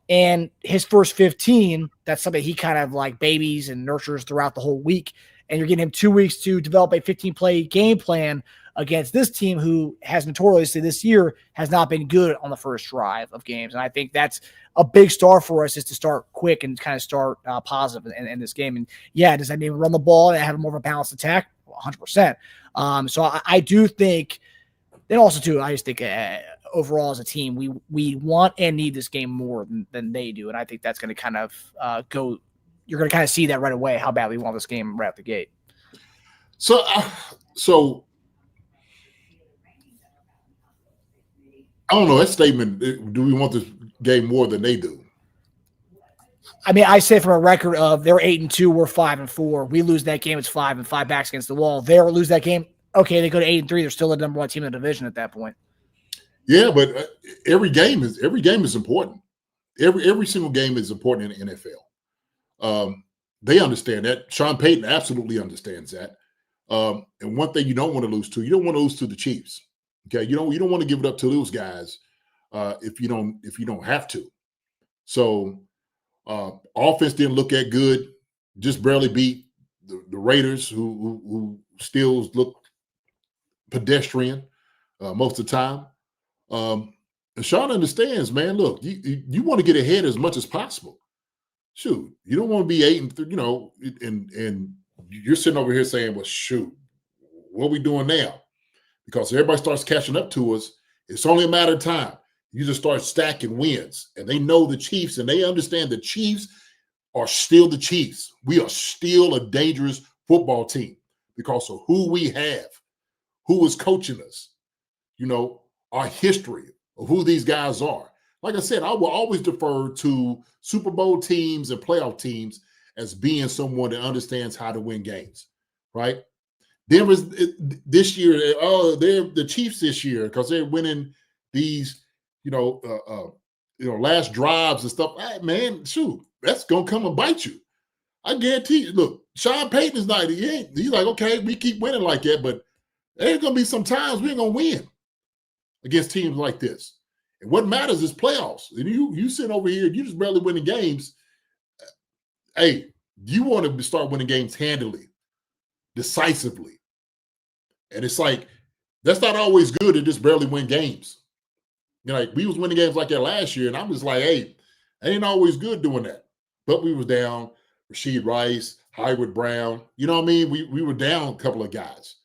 And his first 15, that's something he kind of like babies and nurtures throughout the whole week. And you're getting him 2 weeks to develop a 15-play game plan against this team who has notoriously this year has not been good on the first drive of games. And I think that's a big star for us, is to start quick and kind of start positive in this game. And yeah, does that mean run the ball and have more of a balanced attack? 100%. So I do think, and also too, I just think overall as a team, we want and need this game more than they do. And I think that's going to kind of go. You're going to kind of see that right away, how bad we want this game right out the gate. So I don't know that statement. Do we want this game more than they do? I mean, I say from a record of they're 8-2, we're 5-4. We lose that game, it's 5-5 backs against the wall. They lose that game. Okay, they go to 8-3. They're still the number 1 team in the division at that point. Yeah, but every game is important. Every single game is important in the NFL. They understand that. Sean Payton absolutely understands that. And one thing you don't want to lose to the Chiefs. Okay, you don't want to give it up to those guys if you don't have to. So offense didn't look that good. Just barely beat the Raiders, who still look pedestrian most of the time. And Sean understands, man. Look, you want to get ahead as much as possible. Shoot, you don't want to be 8-3, and you're sitting over here saying, well, shoot, what are we doing now? Because everybody starts catching up to us. It's only a matter of time. You just start stacking wins. And they know the Chiefs, and they understand the Chiefs are still the Chiefs. We are still a dangerous football team because of who we have, who is coaching us, our history of who these guys are. Like I said, I will always defer to Super Bowl teams and playoff teams as being someone that understands how to win games, right? Denver's this year, they're the Chiefs this year because they're winning these, last drives and stuff. Hey, man, shoot, that's gonna come and bite you. I guarantee you. Look, Sean Payton is not. He's like, okay, we keep winning like that, but there's gonna be some times we ain't gonna win against teams like this. And what matters is playoffs. And you sit over here, you just barely winning games. Hey, you want to start winning games handily, decisively. And it's like, that's not always good to just barely win games. Like we was winning games like that last year, and I'm just like, hey, ain't always good doing that. But we was down Rashid Rice, Howard Brown. You know what I mean? We were down a couple of guys.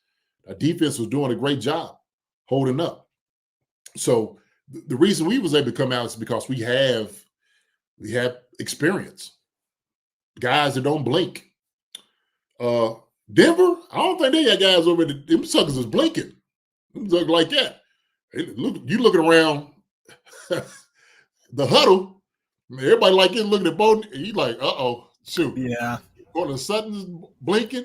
Our defense was doing a great job holding up. So the reason we was able to come out is because we have experience. Guys that don't blink. Denver, I don't think they got guys over there. Them suckers is blinking. Them suckers like that. Hey, look, you looking around the huddle, everybody like you looking at both. You like, shoot. Yeah. Gordon Sutton's blinking.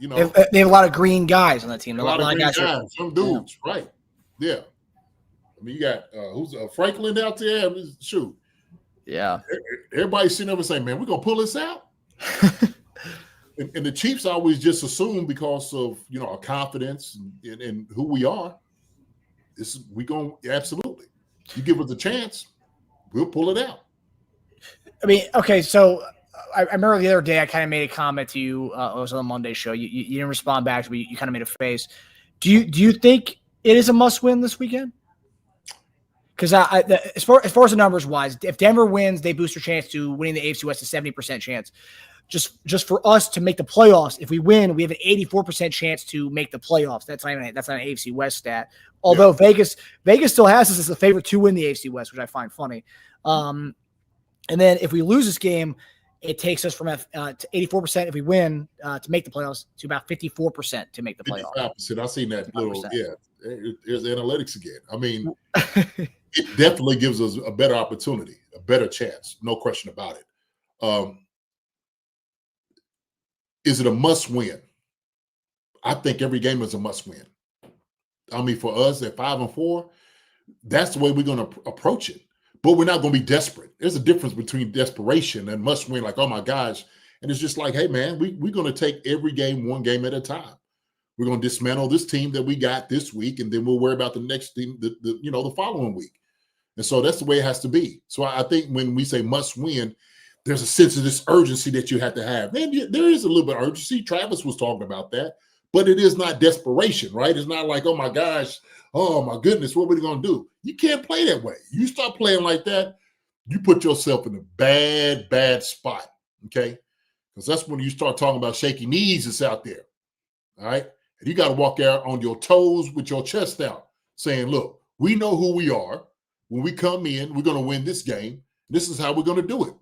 You know, they have a lot of green guys on that team. A lot of green guys. Some dudes, right? Yeah. I mean, you got who's Franklin out there? I mean, shoot. Yeah. Everybody's sitting there and saying, man, we're going to pull this out. and the Chiefs always just assume because of, our confidence and who we are, we going to absolutely. You give us a chance, we'll pull it out. I mean, okay, so I remember the other day I kind of made a comment to you. It was on the Monday show. You didn't respond back to me. You kind of made a face. Do you think it is a must-win this weekend? Because as far as the numbers wise, if Denver wins, they boost their chance to winning the AFC West to 70% chance. Just for us to make the playoffs, if we win, we have an 84% chance to make the playoffs. That's not an AFC West stat. Although Vegas still has us as the favorite to win the AFC West, which I find funny. And then if we lose this game, it takes us from to 84% if we win to make the playoffs to about 54% to make the playoffs. 55%. I seen that little, There's analytics again. I mean, it definitely gives us a better opportunity, a better chance. No question about it. Is it a must-win? I think every game is a must-win. I mean, for us at 5-4, that's the way we're going to approach it. But we're not going to be desperate. There's a difference between desperation and must-win, like, oh, my gosh. And it's just like, hey, man, we're going to take every game one game at a time. We're going to dismantle this team that we got this week, and then we'll worry about the next team, the following week. And so that's the way it has to be. So I think when we say must-win, there's a sense of this urgency that you have to have. Man, there is a little bit of urgency. Travis was talking about that. But it is not desperation, right? It's not like, oh, my gosh, oh, my goodness, what are we going to do? You can't play that way. You start playing like that, you put yourself in a bad, bad spot, okay? Because that's when you start talking about shaky knees that's out there, all right? And you got to walk out on your toes with your chest out saying, look, we know who we are. When we come in, we're going to win this game. This is how we're going to do it.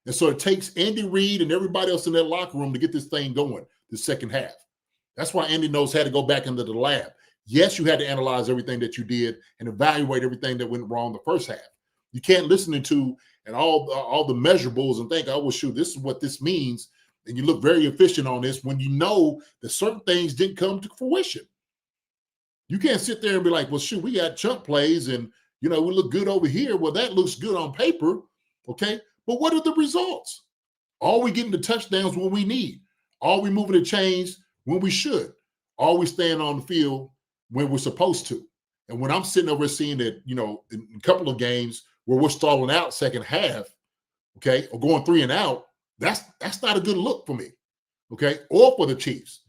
And so it takes Andy Reid and everybody else in that locker room to get this thing going the second half. That's why Andy knows how to go back into the lab. Yes, you had to analyze everything that you did and evaluate everything that went wrong the first half. You can't listen to and all the measurables and think, oh, well, shoot, this is what this means. And you look very efficient on this when you know that certain things didn't come to fruition. You can't sit there and be like, well, shoot, we got chunk plays and, we look good over here. Well, that looks good on paper, okay? But what are the results? Are we getting the touchdowns when we need? Are we moving the chains when we should? Are we staying on the field when we're supposed to? And when I'm sitting over seeing that, in a couple of games where we're stalling out second half, okay, or going 3 and out, that's not a good look for me, okay, or for the Chiefs.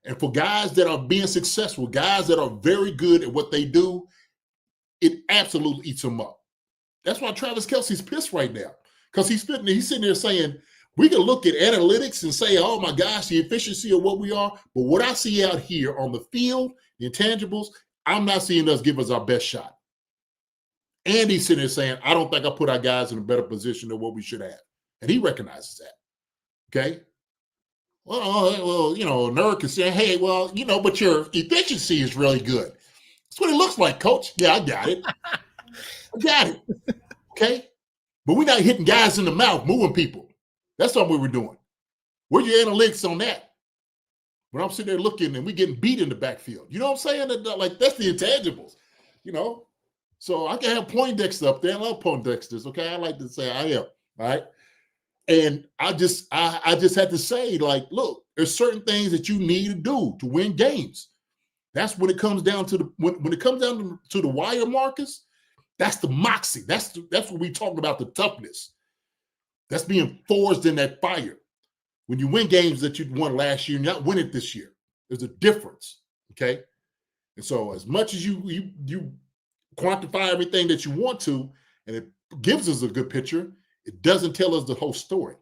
And for guys that are being successful, guys that are very good at what they do, it absolutely eats them up. That's why Travis Kelce's pissed right now, because he's sitting there saying, we can look at analytics and say, oh, my gosh, the efficiency of what we are. But what I see out here on the field, the intangibles, I'm not seeing us give us our best shot. And he's sitting there saying, I don't think I put our guys in a better position than what we should have. And he recognizes that. Okay? Well, Nerd can say, hey, well, but your efficiency is really good. That's what it looks like, Coach. Yeah, I got it. I got it. Okay? But we're not hitting guys in the mouth, moving people. That's what we were doing. Where's your analytics on that? When I'm sitting there looking and we getting beat in the backfield. You know what I'm saying? Like, that's the intangibles, So I can have Poindexter up there. I love Poindexters, okay? I like to say I am, all right? And I just had to say, like, look, there's certain things that you need to do to win games. That's when it comes down to when it comes down to the wire, Marcus. That's the moxie. That's what we talking about, the toughness. That's being forged in that fire. When you win games that you won last year, you're not winning this year. There's a difference, okay? And so as much as you quantify everything that you want to, and it gives us a good picture, it doesn't tell us the whole story.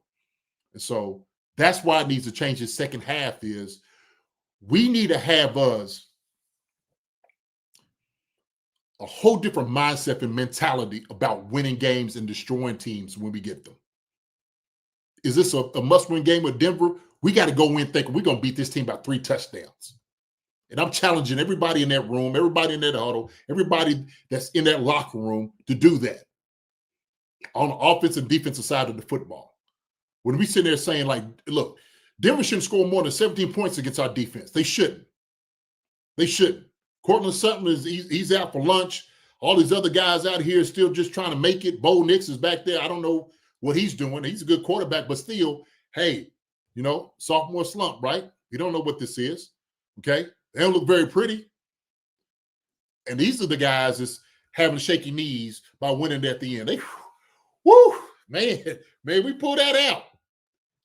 And so that's why it needs to change the second half is we need to have us a whole different mindset and mentality about winning games and destroying teams when we get them. Is this a must-win game with Denver? We got to go in thinking we're going to beat this team by 3 touchdowns. And I'm challenging everybody in that room, everybody in that huddle, everybody that's in that locker room to do that on the offensive and defensive side of the football. When we sit there saying, like, look, Denver shouldn't score more than 17 points against our defense. They shouldn't. They shouldn't. Cortland Sutton he's out for lunch. All these other guys out here still just trying to make it. Bo Nix is back there. I don't know what he's doing. He's a good quarterback, but still, hey, sophomore slump, right? You don't know what this is, okay? They don't look very pretty. And these are the guys that's having shaky knees by winning at the end. Man, we pulled that out.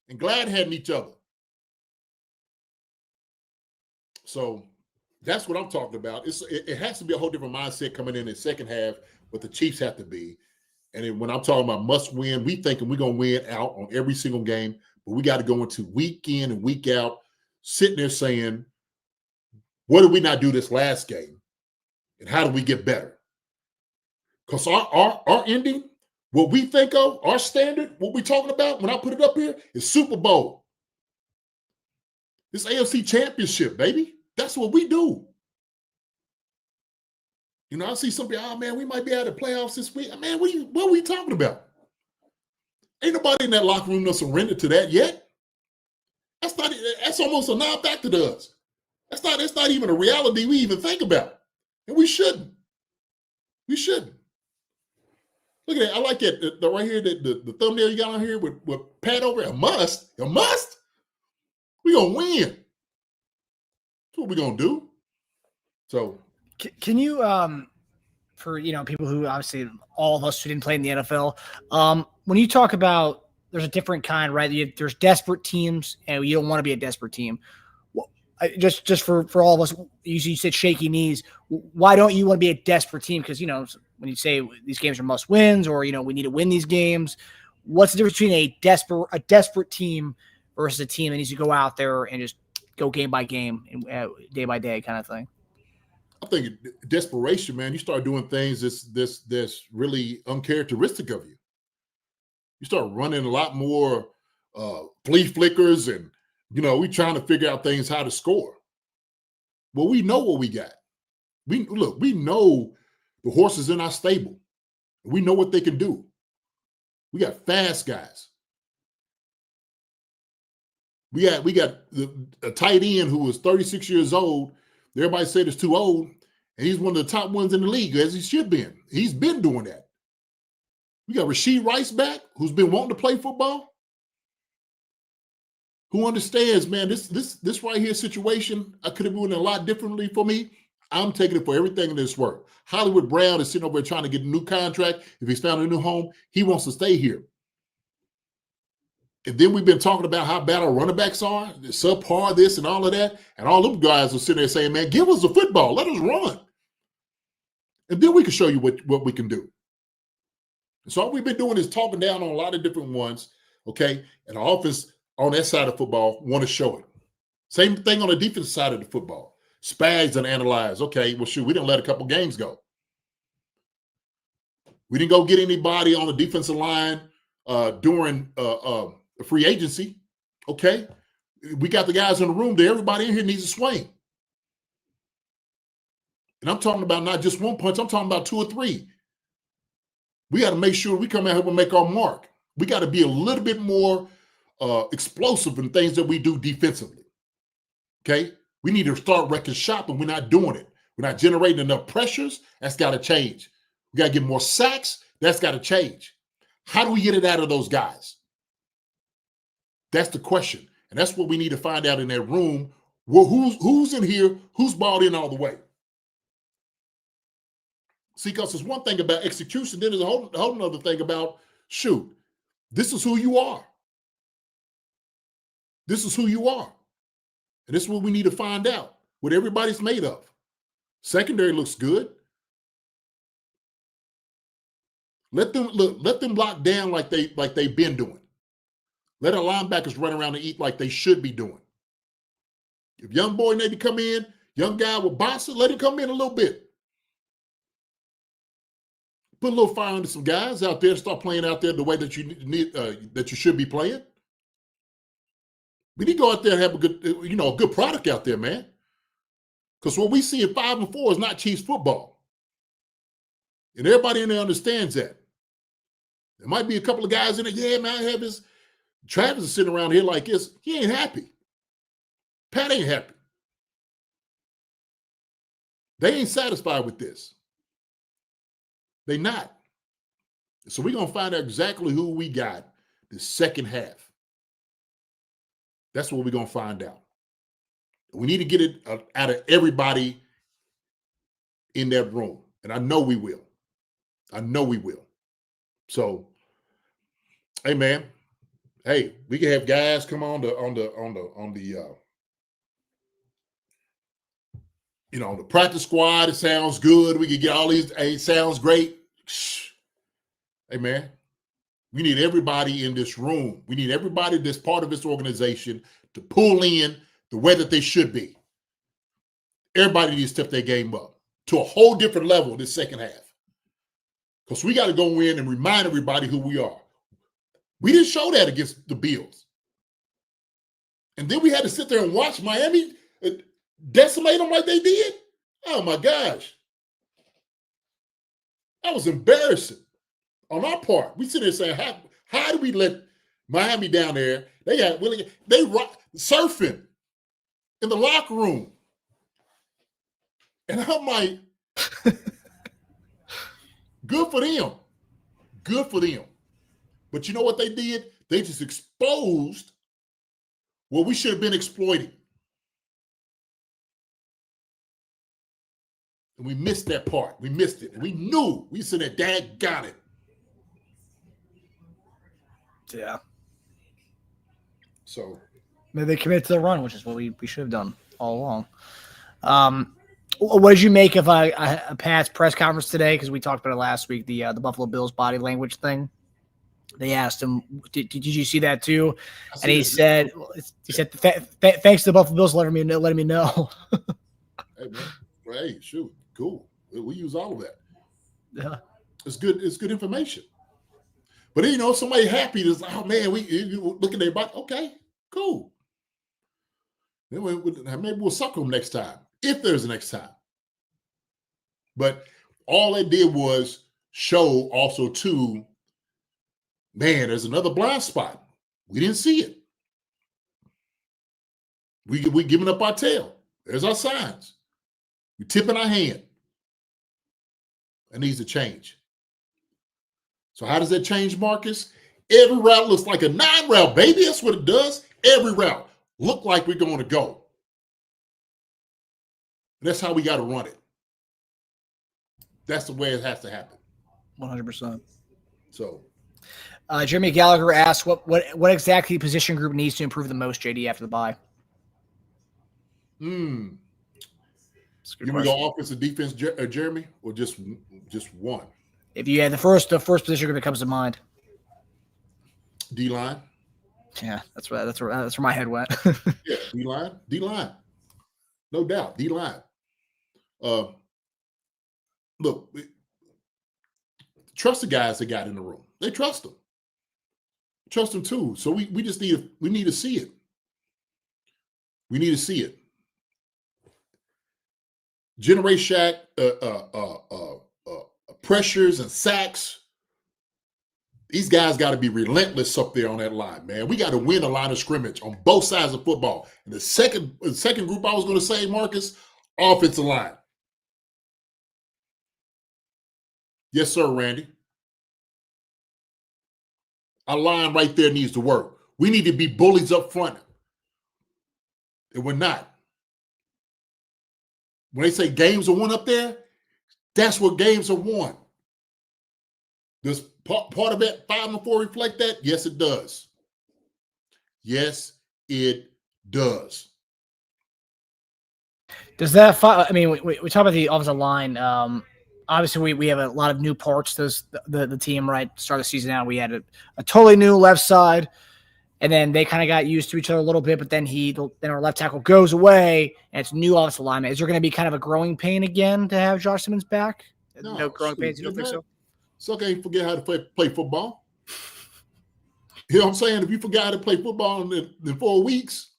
And glad having each other. So that's what I'm talking about. It has to be a whole different mindset coming in the second half, what the Chiefs have to be. And then when I'm talking about must win, we thinking we're going to win out on every single game, but we got to go into week in and week out, sitting there saying, what did we not do this last game? And how do we get better? Because our ending, what we think of, our standard, what we're talking about when I put it up here is Super Bowl. It's AFC Championship, baby. That's what we do. I see some people, man, we might be out of the playoffs this week. Man, what are we talking about? Ain't nobody in that locker room that surrendered to that yet. That's almost a non-factor to us. That's not even a reality we even think about. And we shouldn't. We shouldn't. Look at that. I like that. The right here, the thumbnail you got on here with Pat over. A must. We're going to win. That's what we're going to do. So. Can you, for people who obviously all of us who didn't play in the NFL, when you talk about there's a different kind, right? There's desperate teams, and you don't want to be a desperate team. Just for all of us, you said shaky knees. Why don't you want to be a desperate team? Because when you say these games are must wins, or we need to win these games, what's the difference between a desperate team versus a team that needs to go out there and just go game by game and day by day kind of thing? I think desperation, man, you start doing things that's really uncharacteristic of you. You start running a lot more flea flickers and, we trying to figure out things how to score. Well, we know what we got. We know the horses in our stable. We know what they can do. We got fast guys. We got a tight end who was 36 years old. Everybody said it's too old, and he's one of the top ones in the league, as he should be. He's been doing that. We got Rashid Rice back, who's been wanting to play football, who understands, man, this right here situation, I could have been a lot differently for me. I'm taking it for everything in this work. Hollywood Brown is sitting over there trying to get a new contract. If he's found a new home, he wants to stay here. And then we've been talking about how bad our running backs are, the subpar this and all of that. And all them guys are sitting there saying, man, give us the football. Let us run. And then we can show you what we can do. And so all we've been doing is talking down on a lot of different ones, okay? And the offense on that side of football want to show it. Same thing on the defensive side of the football. Spags and analyze. Okay, well, shoot, we didn't let a couple games go. We didn't go get anybody on the defensive line during free agency. Okay, we got the guys in the room there. Everybody in here needs a swing. And I'm talking about not just one punch. I'm talking about 2 or 3. We got to make sure we come out here and make our mark. We got to be a little bit more explosive in things that we do defensively. Okay, we need to start wrecking shop, and we're not doing it. We're not generating enough pressures. That's got to change. We got to get more sacks. That's got to change. How do we get it out of those guys? That's the question. And that's what we need to find out in that room. Well, who's in here? Who's bought in all the way? See, because there's one thing about execution, then there's a whole other thing about, shoot, this is who you are. This is who you are. And this is what we need to find out, what everybody's made of. Secondary looks good. Let them lock down like they've been doing. Let our linebackers run around and eat like they should be doing. If young boy need to come in, young guy with boxer, let him come in a little bit. Put a little fire into some guys out there and start playing out there the way that you need that you should be playing. We need to go out there and have a good product out there, man. Because what we see at 5-4 is not Chiefs football. And everybody in there understands that. There might be a couple of guys in it. Yeah, man, I have this. Travis is sitting around here like this. He ain't happy. Pat ain't happy. They ain't satisfied with this. They not. So we're going to find out exactly who we got the second half. That's what we're going to find out. We need to get it out of everybody in that room. And I know we will. I know we will. So, hey, man. Hey, we can have guys come on the practice squad. It sounds good. We can get all these. Hey, it sounds great. Hey, man, we need everybody in this room. We need everybody that's part of this organization to pull in the way that they should be. Everybody needs to step their game up to a whole different level this second half. Because we got to go in and remind everybody who we are. We didn't show that against the Bills. And then we had to sit there and watch Miami decimate them like they did. Oh, my gosh. That was embarrassing on our part. We sit there saying, how do we let Miami down there? They surfing in the locker room. And I'm like, good for them. Good for them. But you know what they did? They just exposed what we should have been exploiting. And we missed that part. We missed it. And we knew. We said that dad got it. Yeah. So maybe they committed to the run, which is what we should have done all along. What did you make of a Pat's press conference today? Because we talked about it last week, the Buffalo Bills body language thing. They asked him, did you see that too? And he said, thanks to the Buffalo Bills for letting me know. Hey, man. Hey, shoot. Cool. We use all of that. Yeah. It's good. It's good information. But somebody happy is like, oh man, we look at their body. Okay, cool. Then maybe we'll suck them next time, if there's a next time. But all they did was show also too, man, there's another blind spot. We didn't see it. We giving up our tail. There's our signs. We tipping our hand. It needs to change. So how does that change, Marcus? Every route looks like a 9 route, baby. That's what it does. Every route look like we're going to go. And that's how we got to run it. That's the way it has to happen. 100%. So, Jeremy Gallagher asked, what exactly position group needs to improve the most, JD, after the bye? You want to go offense and defense, Jeremy, or just one? If you had the first position group that comes to mind. D-line. Yeah, that's where my head went. Yeah, D-line. No doubt, D-line. Look, trust the guys that got in the room. They trust them. Trust them too. So we need to see it. We need to see it. Generate Shaq, pressures and sacks. These guys got to be relentless up there on that line, man. We got to win a line of scrimmage on both sides of football. And the second group I was going to say, Marcus, offensive line. Yes, sir, Randy. Our line right there needs to work. We need to be bullies up front. And we're not. When they say games are won up there, that's what games are won. Does part of that 5-4 reflect that? Yes, it does. Yes, it does. Does that? I mean, we talk about the offensive line. Obviously, we have a lot of new parts to the team. Right, start of the season out, we had a totally new left side, and then they kind of got used to each other a little bit. But then our left tackle goes away, and it's new offensive lineman. Is there going to be kind of a growing pain again to have Josh Simmons back? No growing pains. You don't think so? So can't forget how to play football. You know what I'm saying? If you forgot how to play football in 4 weeks,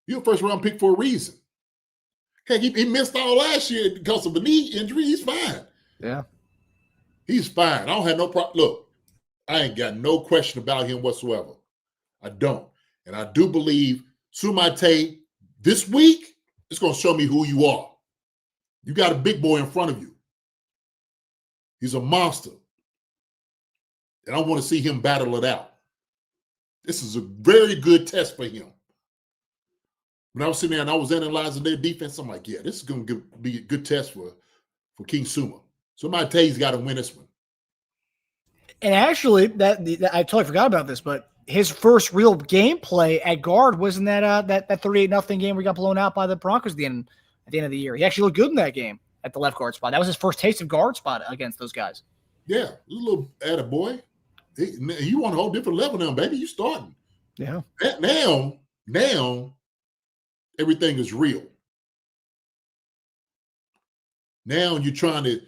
you're a first-round pick for a reason. Heck, he missed all last year because of a knee injury. He's fine. Yeah. He's fine. I don't have no problem. Look, I ain't got no question about him whatsoever. I don't. And I do believe Sumate this week is going to show me who you are. You got a big boy in front of you. He's a monster. And I want to see him battle it out. This is a very good test for him. When I was sitting there and I was analyzing their defense, I'm like, yeah, this is going to be a good test for King Suma. So Mate's got to win this one. And actually, I totally forgot about this, but his first real gameplay at guard was in that 38-0 game where he got blown out by the Broncos at the end of the year. He actually looked good in that game at the left guard spot. That was his first taste of guard spot against those guys. Yeah, a little attaboy. You want a whole different level now, baby. You starting. Yeah. Now, everything is real. Now you're trying to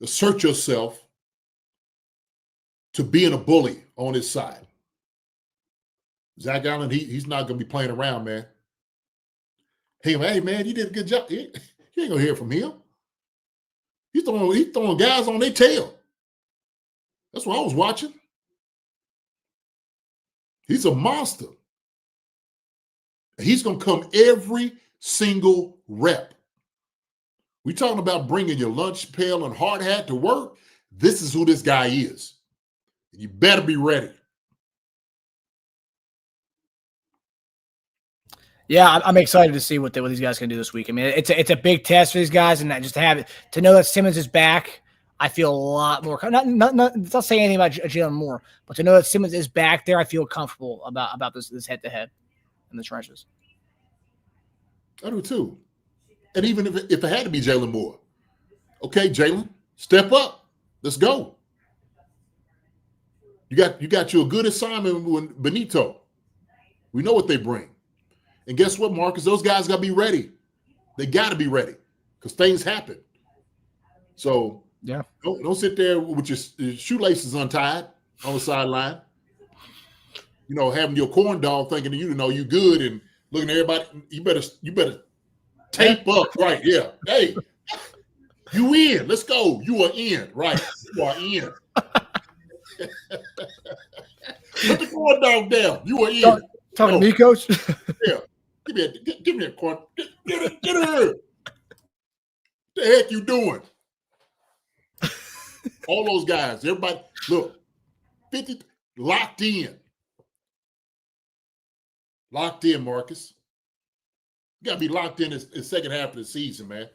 assert yourself to being a bully on his side. Zach Allen, he's not going to be playing around, man. Hey, man, you did a good job. You ain't going to hear from him. He's throwing guys on their tail. That's what I was watching. He's a monster. He's going to come every single rep. We talking about bringing your lunch pail and hard hat to work. This is who this guy is. You better be ready. Yeah, I'm excited to see what these guys can do this week. I mean, it's a big test for these guys, and just to know that Simmons is back, I feel a lot more. Not saying anything about Jalen Moore, but to know that Simmons is back there, I feel comfortable about this head-to-head in the trenches. I do too. And even if it had to be Jalen Moore, okay, Jalen, step up. Let's go. You got you a good assignment with Benito. We know what they bring. And guess what, Marcus? Those guys got to be ready. They got to be ready because things happen. So yeah, don't sit there with your shoelaces untied on the sideline. You know, having your corn dog thinking you good and looking at everybody. You better tape up, right? Yeah. Hey, you in? Let's go. You are in, right? You are in. Put the corn dog down. You are in. Talking to me, Coach. Yeah. Give me a corn. Get it here. What the heck you doing? All those guys, everybody, look, 50 locked in. Locked in, Marcus. You got to be locked in the second half of the season, man.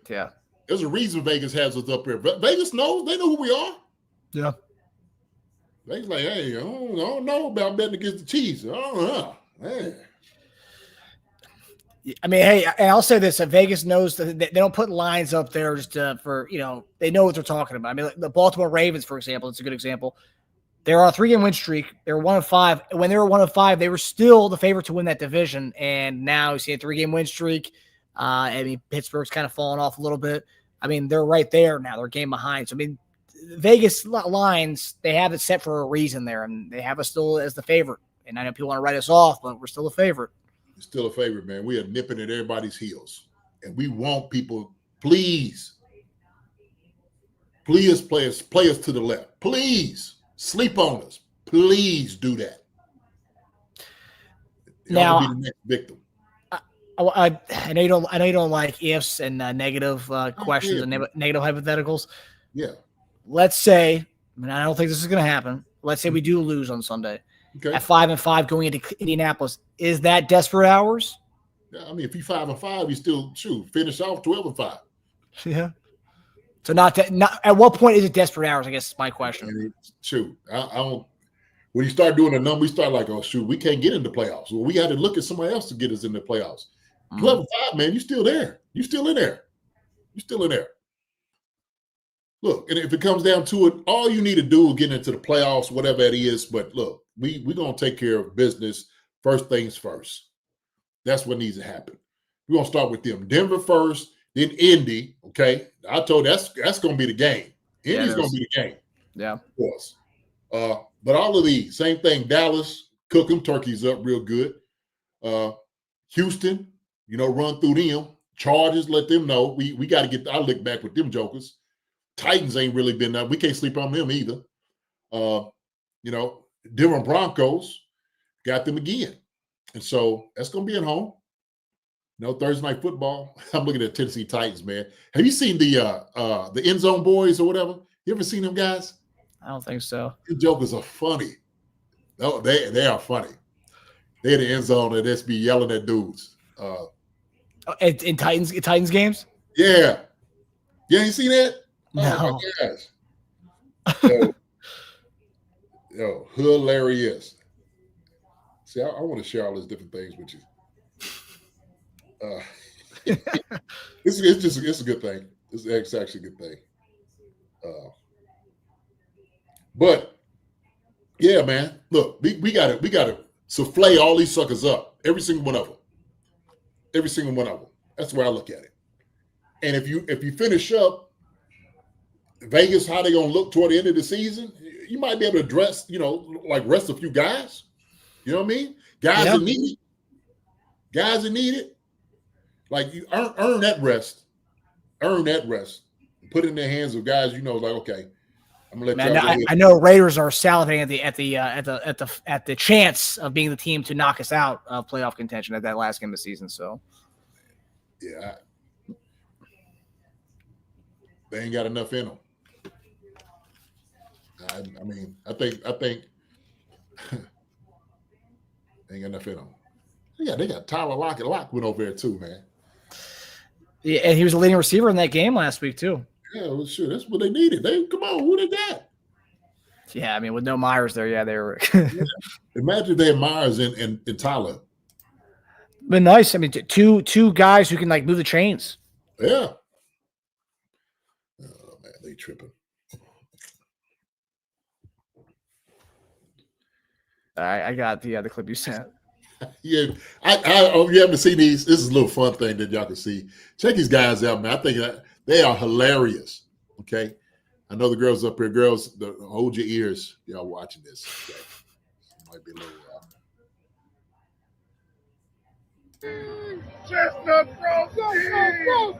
Yeah. There's a reason Vegas has us up here. But Vegas knows. They know who we are. Yeah. Vegas like, hey, I don't know about betting against the Chiefs. I don't know. Man. I mean, hey, I'll say this: Vegas knows that they don't put lines up there just for they know what they're talking about. I mean, like the Baltimore Ravens, for example, it's a good example. They're on a 3-game win streak. They were 1-5. When they were 1-5, they were still the favorite to win that division. And now you see a 3-game win streak. I mean, Pittsburgh's kind of fallen off a little bit. I mean, they're right there now. They're a game behind. So I mean, Vegas lines, they have it set for a reason there, and they have us still as the favorite. And I know people want to write us off, but we're still a favorite. Still a favorite, man. We are nipping at everybody's heels. And we want people, please play us to the left. Please sleep on us. Please do that. Now, be the next victim. I know you don't like ifs and negative questions and negative hypotheticals. Yeah. Let's say, I don't think this is going to happen. Let's say we do lose on Sunday. at 5-5 going into Indianapolis. Is that desperate hours? Yeah, I mean, if you 5-5, you still finish off 12-5. Yeah. So not at what point is it desperate hours? I guess is my question. I don't. When you start doing a number, we start like, oh shoot, we can't get into playoffs. Well, we got to look at somebody else to get us into playoffs. 12-5, man, you still there. You still in there. You're still in there. Look, and if it comes down to it, all you need to do is get into the playoffs, whatever it is. But look, we're going to take care of business first things first. That's what needs to happen. We're going to start with them. Denver first, then Indy, okay? I told you that's going to be the game. Indy's going to be the game. Yeah. Of course. But all of these, same thing. Dallas, cook them, turkeys up real good. Houston, run through them. Chargers, let them know. We got to get our lick back with them jokers. Titans ain't really been there. We can't sleep on them either. Denver Broncos got them again. And so that's going to be at home. Thursday night football. I'm looking at Tennessee Titans, man. Have you seen the end zone boys or whatever? You ever seen them guys? I don't think so. The jokers are funny. No, they are funny. They're in the end zone and just be yelling at dudes. In Titans games? Yeah. You ain't seen that? No. Oh my gosh. Hilarious. See, I want to share all these different things with you. It's a good thing. It's actually a good thing. But yeah, man. Look, we gotta souffle all these suckers up. Every single one of them. Every single one of them. That's the way I look at it. And if you finish up Vegas, how they gonna look toward the end of the season, you might be able to dress, rest a few guys. You know what I mean? Guys that need it. Guys that need it. Like you earn that rest. Earn that rest. Put it in the hands of guys, okay, I'm gonna let y'all. I know Raiders are salivating at the chance of being the team to knock us out of playoff contention at that last game of the season. So yeah, they ain't got enough in them. I think they ain't got enough in them. Yeah, they got Tyler Lockett. Went over there too, man. Yeah, and he was the leading receiver in that game last week too. Yeah, well, sure. That's what they needed. Come on, who they got? Yeah, with no Myers there, they were. Imagine if they had Myers and Tyler. Been nice. Two guys who can move the chains. Yeah. Oh man, they tripping. I got the clip you sent. Yeah, you haven't seen these. This is a little fun thing that y'all can see. Check these guys out, man. I think they are hilarious. Okay, I know the girls up here. Girls, hold your ears. Y'all watching this. Okay. Might be a little. Chestnut frosty. Hey, they need a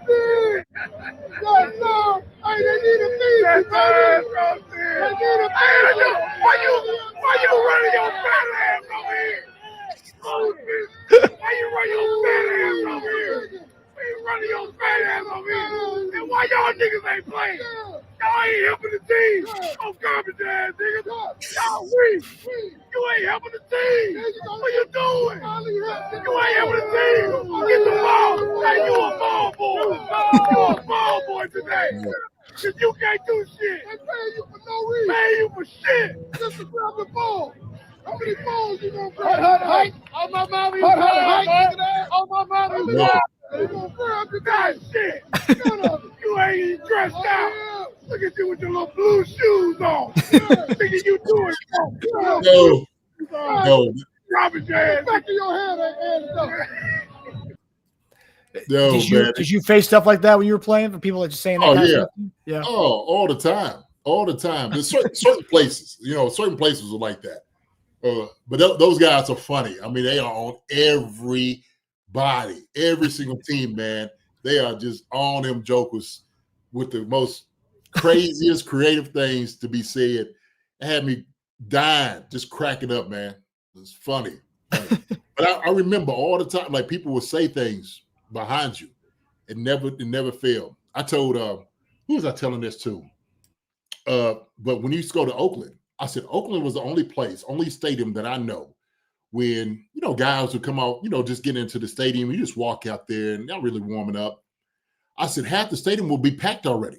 piece. Chestnut frosty. They need a piece. Why you running your fat ass over here? Why you running your fat ass over here? Running your fat ass over here. And why y'all niggas ain't playing? Y'all ain't helping the team. Oh, garbage ass niggas. Y'all weak. You ain't helping the team. What you doing? You ain't helping the team. Get the ball. Hey, you a ball boy. You a ball boy today. Cause you can't do shit. They paying you for no reason. Paying you for shit. Just to grab the ball. How many balls you gonna grab? Hut. On my mommy. Hut. On my mommy. You gonna grab the guy shit. You ain't even dressed out. Look at you with your little blue shoes on. Thinking you doing something. No. Garbage ass. Back of your head Did you face stuff like that when you were playing? For people that just saying that? Oh yeah. Yeah. Oh, all the time. There's certain places, certain places are like that. But those guys are funny. They are on every single team, man. They are just on them jokers with the most craziest creative things to be said. It had me dying, just cracking up, man. It's funny. But I remember all the time, like people would say things behind you. It never failed. I told who was I telling this to? But when you used to go to Oakland, I said Oakland was the only stadium that I know when, guys would come out, just get into the stadium. You just walk out there and not really warming up. I said half the stadium will be packed already.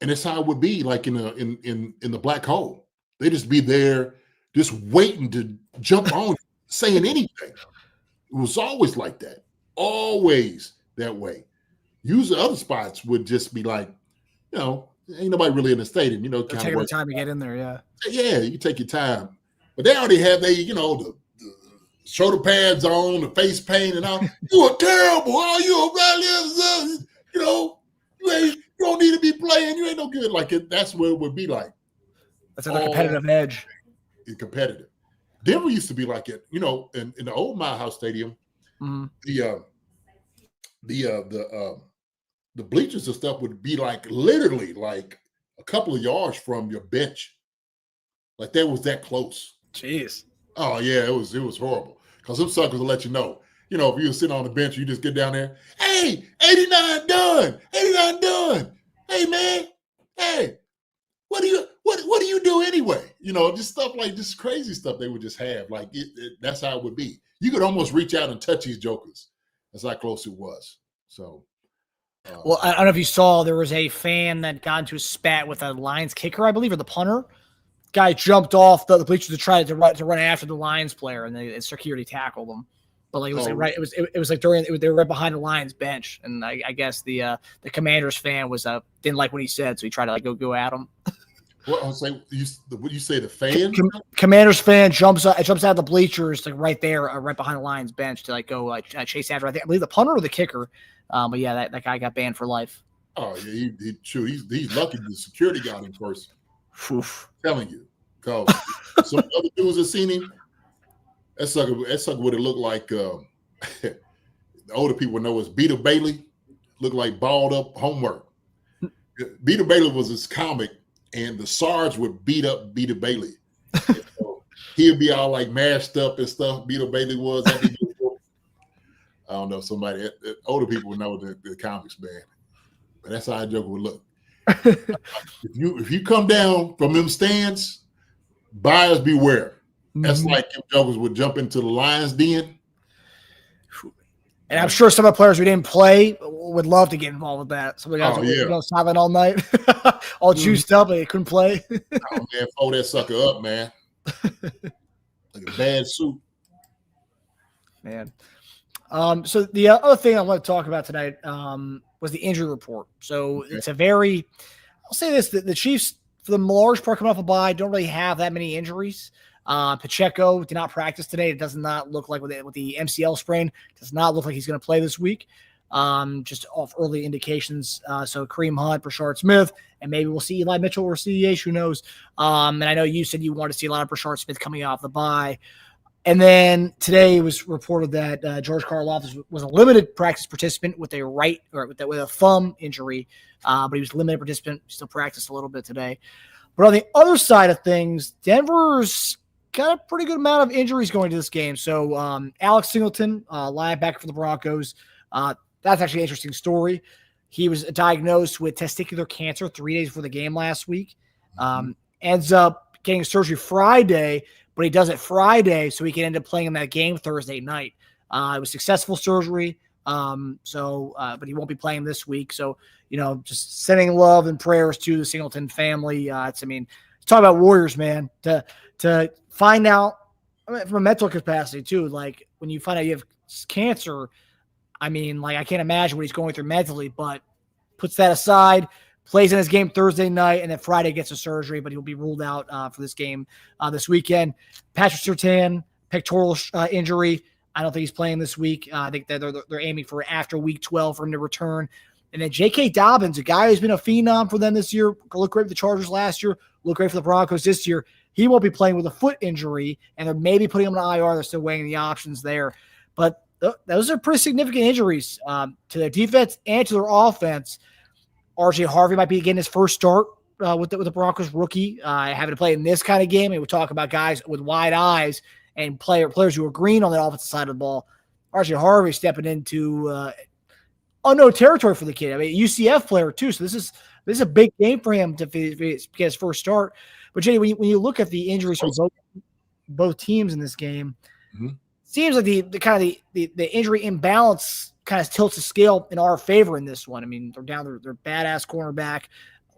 And that's how it would be like in the black hole. They just be there just waiting to jump on, saying anything. It was always like that. Always that way. Usually other spots would just be like, ain't nobody really in the stadium, kind of taking their time to get in there, yeah. Yeah, you take your time. But they already have the shoulder pads on, the face paint and all. You are terrible. Oh, you don't need to be playing. You ain't no good. Like that's what it would be like. That's a competitive edge. It's competitive. Denver used to be like it, in the old Mile House Stadium. Mm-hmm. The bleachers and stuff would be like literally like a couple of yards from your bench. Like that was that close. Jeez. Oh yeah, it was horrible. Because some suckers will let you know. If you were sitting on the bench, you just get down there. Hey, 89 done. 89 done. Hey man. Hey, what do you do anyway? Just stuff like this crazy stuff they would just have. Like that's how it would be. You could almost reach out and touch these jokers. That's how close it was. So. Well, I don't know if you saw, there was a fan that got into a spat with a Lions kicker, I believe, or the punter. Guy jumped off the bleachers to try to run after the Lions player, and the security tackled him. But like it was it was like they were right behind the Lions bench, and I guess the Commanders fan didn't like what he said, so he tried to like go at him. What I'm saying, what you say, the fan? Commanders fan jumps out of the bleachers, like right there, right behind the Lions bench, to like go chase after. I believe the punter or the kicker. But yeah, that guy got banned for life. Oh yeah, he's lucky the security got him first. Oof. I'm telling you, because some other dudes have seen him. That sucker would have looked like the older people know it's Beetle Bailey. Looked like balled up homework. Beetle Bailey was his comic, and the Sarge would beat up Beetle Bailey. So he'd be all like mashed up and stuff. Beetle Bailey was. I don't know, somebody, older people would know the comics, man. But that's how a joker would look. If you come down from them stands, buyers beware. That's like if jokers would jump into the Lions den. And I'm sure some of the players who didn't play would love to get involved with that. Some of the guys were silent all night, all juiced up, and they couldn't play. Oh, man, fold that sucker up, man. Like a bad suit. Man. So the other thing I want to talk about tonight was the injury report. So it's I'll say this, the Chiefs, for the large part coming off a bye, don't really have that many injuries. Pacheco did not practice today. It does not look like with the MCL sprain, does not look like he's going to play this week. Just off early indications. So Kareem Hunt, Brashard Smith, and maybe we'll see Eli Mitchell or CEH, who knows. And I know you said you want to see a lot of Brashard Smith coming off the bye. And then today it was reported that George Karlaftis was a limited practice participant with a thumb injury, but he was a limited participant. Still practiced a little bit today. But on the other side of things, Denver's got a pretty good amount of injuries going to this game. So Alex Singleton, linebacker for the Broncos, that's actually an interesting story. He was diagnosed with testicular cancer 3 days before the game last week. Ends up getting surgery Friday, but he does it Friday so he can end up playing in that game Thursday night. It was successful surgery, but he won't be playing this week. So, just sending love and prayers to the Singleton family. Talk about Warriors, man, to find out from a mental capacity too. Like when you find out you have cancer, I can't imagine what he's going through mentally, but puts that aside, plays in his game Thursday night, and then Friday gets a surgery, but he'll be ruled out for this game this weekend. Patrick Surtain, pectoral injury. I don't think he's playing this week. I think that they're aiming for after week 12 for him to return. And then J.K. Dobbins, a guy who's been a phenom for them this year, looked great for the Chargers last year, looked great for the Broncos this year. He won't be playing with a foot injury, and they're maybe putting him on IR. They're still weighing the options there. But those are pretty significant injuries to their defense and to their offense. RJ Harvey might be getting his first start with the Broncos rookie, having to play in this kind of game. And we talk about guys with wide eyes and players who are green on the offensive side of the ball. RJ Harvey stepping into unknown territory for the kid. I mean, UCF player too. So this is a big game for him to get his first start. But Jay, when you look at the injuries for both teams in this game, seems like the injury imbalance kind of tilts the scale in our favor in this one. I mean, they're down their badass cornerback,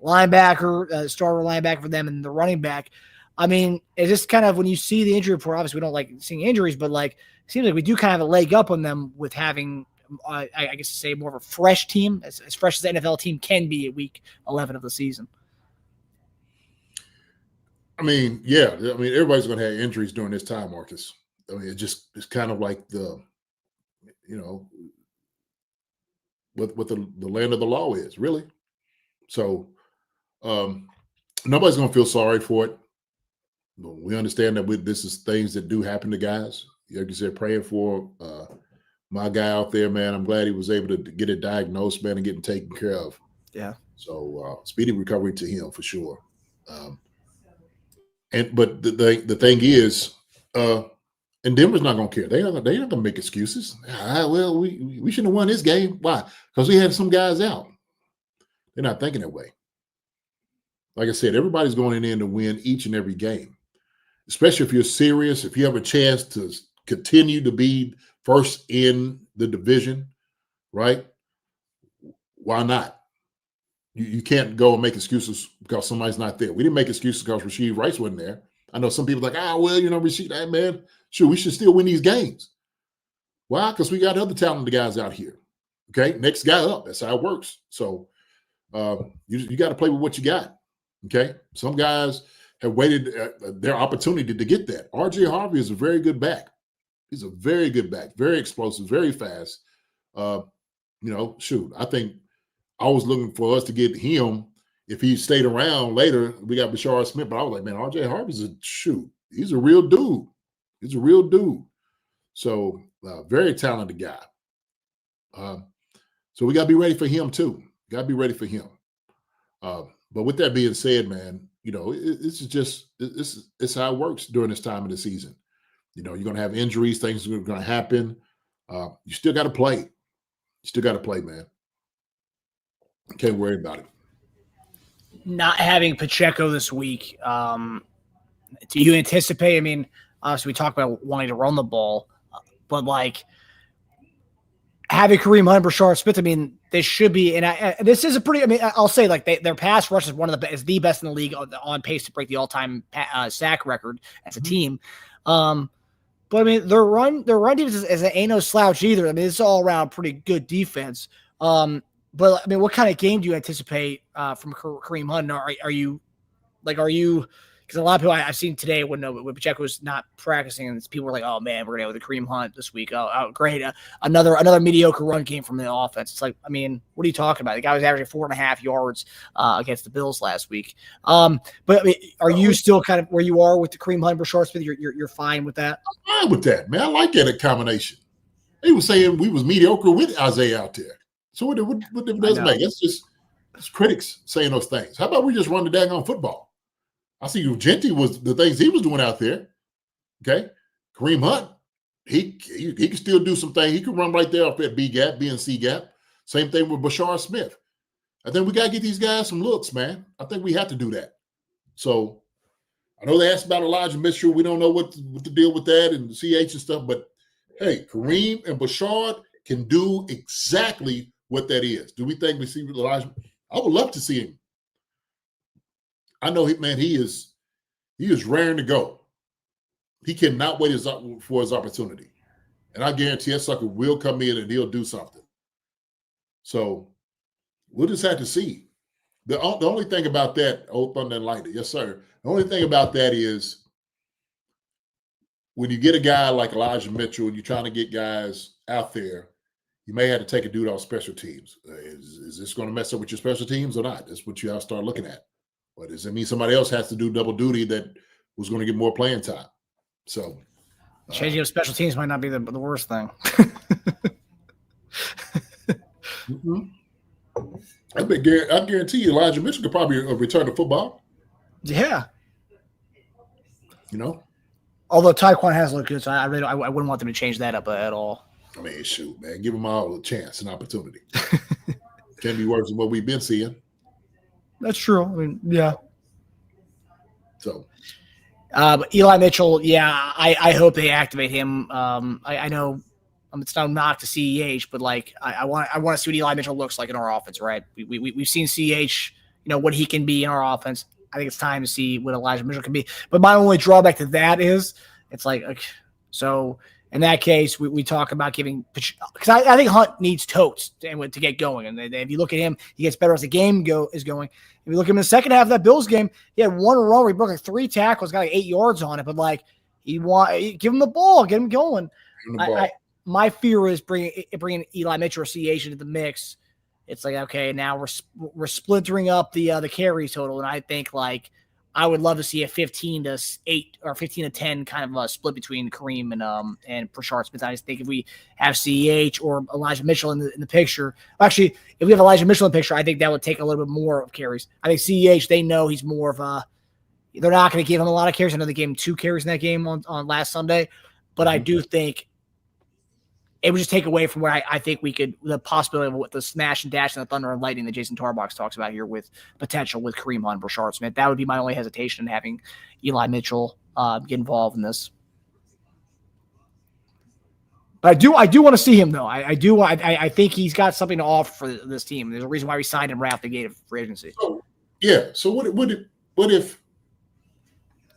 linebacker, starter linebacker for them, and the running back. I mean, it's just kind of when you see the injury report, obviously we don't like seeing injuries, but like it seems like we do kind of have a leg up on them with having, I guess to say, more of a fresh team, as fresh as the NFL team can be at week 11 of the season. I mean, yeah. I mean, everybody's going to have injuries during this time, Marcus. I mean, it's kind of like what the land of the law is, really. So nobody's going to feel sorry for it. We understand that this is things that do happen to guys. Like you said, praying for my guy out there, man. I'm glad he was able to get it diagnosed, man, and getting taken care of. Yeah. So speedy recovery to him for sure. But the thing is, and Denver's not going to care. They're not going to make excuses. Well, we shouldn't have won this game. Why? Because we had some guys out. They're not thinking that way. Like I said, everybody's going in to win each and every game, especially if you're serious, if you have a chance to continue to be first in the division, right? Why not? You can't go and make excuses because somebody's not there. We didn't make excuses because Rasheed Rice wasn't there. I know some people are like, Rasheed, man, sure, we should still win these games. Why? Because we got other talented guys out here. Okay, next guy up. That's how it works. So you got to play with what you got. Okay, some guys have waited their opportunity to get that. R.J. Harvey is a very good back. He's a very good back, very explosive, very fast. I think I was looking for us to get him. If he stayed around later, we got Bashar Smith, but I was like, man, R.J. Harvey's he's a real dude. He's a real dude. So very talented guy. So we got to be ready for him too. Got to be ready for him. But with that being said, man, it's how it works during this time of the season. You're going to have injuries, things are going to happen. You still got to play. You still got to play, man. Can't worry about it. Not having Pacheco this week, do you anticipate? I mean, obviously we talked about wanting to run the ball, but like having Kareem Hunt, Brashard Smith, I mean, this should be, and this is a pretty. I mean, I'll say like their pass rush is the best in the league, on pace to break the all-time sack record as a team. But I mean, their run defense ain't no slouch either. I mean, it's all around pretty good defense. But I mean, what kind of game do you anticipate from Kareem Hunt? Are you? Because a lot of people I've seen today when Pacheco was not practicing, and people were like, "Oh man, we're gonna have the Kareem Hunt this week. Oh great, another mediocre run game from the offense." It's like, I mean, what are you talking about? The guy was averaging 4.5 yards against the Bills last week. But I mean, are you still kind of where you are with the Kareem Hunt, Brashard Smith? You're fine with that? I'm fine with that, man. I like that combination. He was saying we was mediocre with Isaiah out there. So what does it make? It's critics saying those things. How about we just run the daggone football? I see Genti was the things he was doing out there. Okay. Kareem Hunt, he can still do some things. He can run right there off that B and C gap. Same thing with Bashar Smith. I think we got to get these guys some looks, man. I think we have to do that. So I know they asked about Elijah Mitchell. We don't know what to deal with that and the CH and stuff, but hey, Kareem and Bashard can do exactly what that is. Do we think we see Elijah? I would love to see him. I know he is raring to go. He cannot wait for his opportunity. And I guarantee that sucker will come in and he'll do something. So we'll just have to see. The only thing about that, Old Thunder and Lightning, yes, sir. The only thing about that is when you get a guy like Elijah Mitchell and you're trying to get guys out there, you may have to take a dude off special teams. Is this going to mess up with your special teams or not? That's what you have to start looking at. But does it mean somebody else has to do double duty that was going to get more playing time? So changing of special teams might not be the worst thing. I guarantee you Elijah Mitchell could probably return to football. Yeah. Although Tyquan has looked good, so I wouldn't want them to change that up at all. I mean, shoot, man, give them all a chance, an opportunity. Can't be worse than what we've been seeing. That's true. I mean, yeah. So, but Eli Mitchell, yeah, I hope they activate him. I know it's not a knock to CEH, but like I want to see what Eli Mitchell looks like in our offense, right? We've seen CEH, what he can be in our offense. I think it's time to see what Elijah Mitchell can be. But my only drawback to that is it's like, okay, so in that case, we talk about giving – because I think Hunt needs totes to get going. And if you look at him, he gets better as the game is going. If you look at him in the second half of that Bills game, he had one run where he broke like 3 tackles, got like 8 yards on it. But like give him the ball, get him going. My fear is bringing Eli Mitchell or CH into the mix. It's like, okay, now we're splintering up the carries total. And I think like – I would love to see a 15-8 or 15-10 kind of a split between Kareem and Prashard Smith. I just think if we have CEH or Elijah Mitchell in the picture, actually, if we have Elijah Mitchell in the picture, I think that would take a little bit more of carries. I think CEH, they know he's more of a – they're not going to give him a lot of carries. I know they gave him 2 carries in that game on last Sunday, but I do think it would just take away from where I think we could – the possibility of what the smash and dash and the thunder and lightning that Jason Tarbox talks about here with potential with Kareem Hunt and Brashard Smith. That would be my only hesitation in having Eli Mitchell get involved in this. But I do want to see him, though. I think he's got something to offer for this team. There's a reason why we signed him right off the gate of free agency. So, yeah. So what if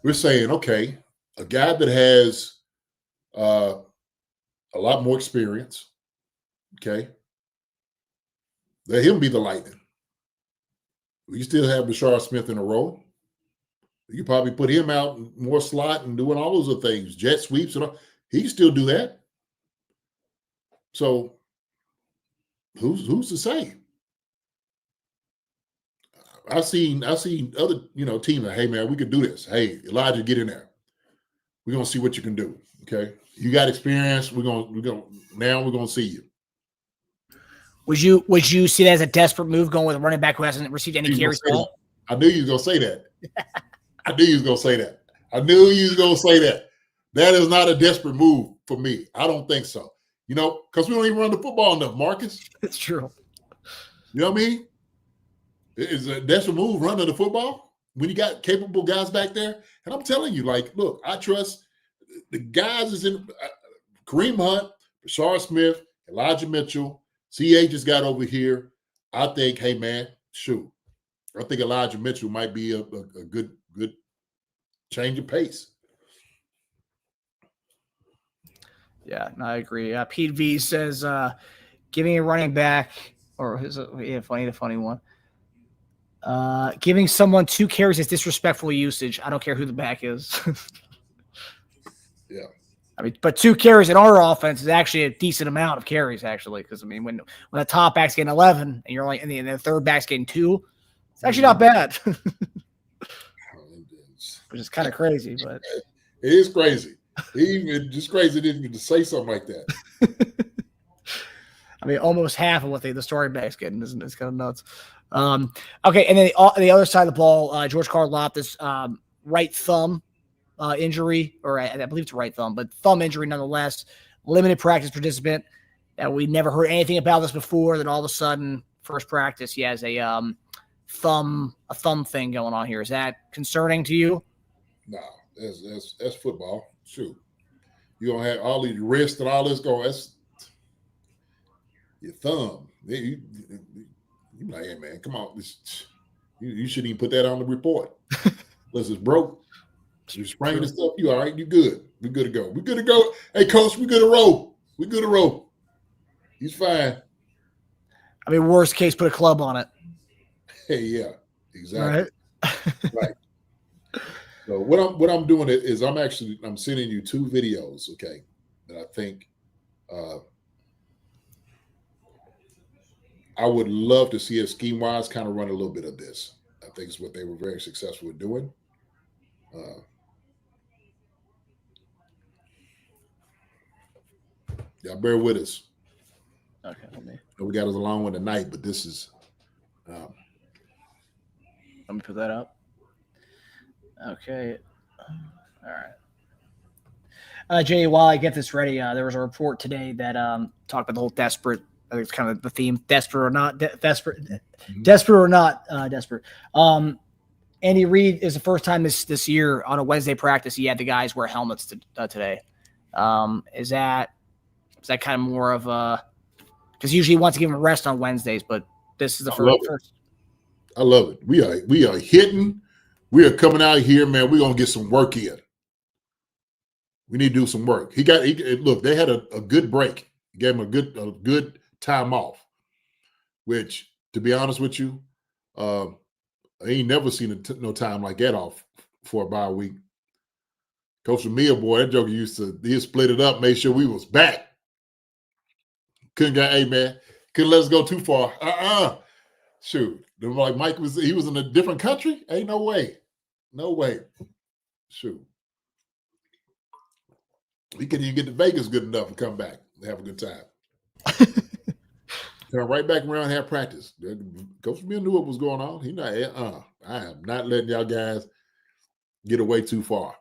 we're saying, okay, a guy that has a lot more experience, okay, let him be the lightning. We still have Brashard Smith in a row. You could probably put him out more slot and doing all those other things, jet sweeps and all. He can still do that. So who's to say? I've seen other teams like, hey man, we could do this. Hey, Elijah, get in there. We're gonna see what you can do. Okay, you got experience. We're gonna see you. Would you see that as a desperate move going with a running back who hasn't received any carries at all? I knew you was gonna say that. I knew you was gonna say that. I knew you was gonna say that. That is not a desperate move for me. I don't think so. Because we don't even run the football enough, Marcus. It's true. You know what I mean? Is a desperate move running the football when you got capable guys back there? And I'm telling you, like, look, I trust the guys is in Kareem Hunt, Brashard Smith, Elijah Mitchell, CA just got over here. I think, hey man, shoot. I think Elijah Mitchell might be a good change of pace. Yeah, I agree. Pete V says, giving a running back, or the funny one. Giving someone 2 carries is disrespectful usage. I don't care who the back is. Yeah. I mean, but 2 carries in our offense is actually a decent amount of carries, actually. Because I mean, when the top back's getting 11 and you're only and the third back's getting 2, it's actually not bad. Which is kind of crazy, but it is crazy. It's just crazy to say something like that. I mean, almost half of what the story back's getting is kind of nuts. Okay, and then the other side of the ball, George Karlaftis, right thumb injury, or I believe it's right thumb, but thumb injury nonetheless. Limited practice participant. We never heard anything about this before. Then all of a sudden, first practice, he has a thumb thing going on here. Is that concerning to you? No, that's football. Shoot, you gonna have all these wrists and all this going. That's your thumb. You like, hey man, come on. You shouldn't even put that on the report. Unless it's broke. You're spraying and stuff. You all right? You good? We good to go. We good to go. Hey, coach, we good to roll. We good to roll. He's fine. I mean, worst case, put a club on it. Hey, yeah, exactly. Right. So what I'm doing is I'm sending you 2 videos, okay, that I think I would love to see if scheme-wise kind of run a little bit of this. I think it's what they were very successful at doing. Y'all bear with us. Okay, we got us a long one tonight, but this is. Let me put that up. Okay. All right. Jay, while I get this ready, there was a report today that talked about the whole desperate. I think it's kind of the theme: desperate or not, desperate or not, desperate. Andy Reid is the first time this year on a Wednesday practice he had the guys wear helmets today. Is that kind of more of a because usually he wants to give them a rest on Wednesdays, but this is the first. I love it. We are hitting. We are coming out here, man. We're gonna get some work in. We need to do some work. Look. They had a good break. Gave him a good time off. Which, to be honest with you, I ain't never seen no time like that off for a bye week. Coach Mia, boy, that joker he split it up, made sure we was back. Couldn't let us go too far. Shoot. Like Mike he was in a different country? Ain't no way. No way. Shoot. He couldn't even get to Vegas good enough to come back and have a good time. Turn right back around and have practice. Coach Mia knew what was going on. He not, I am not letting y'all guys get away too far.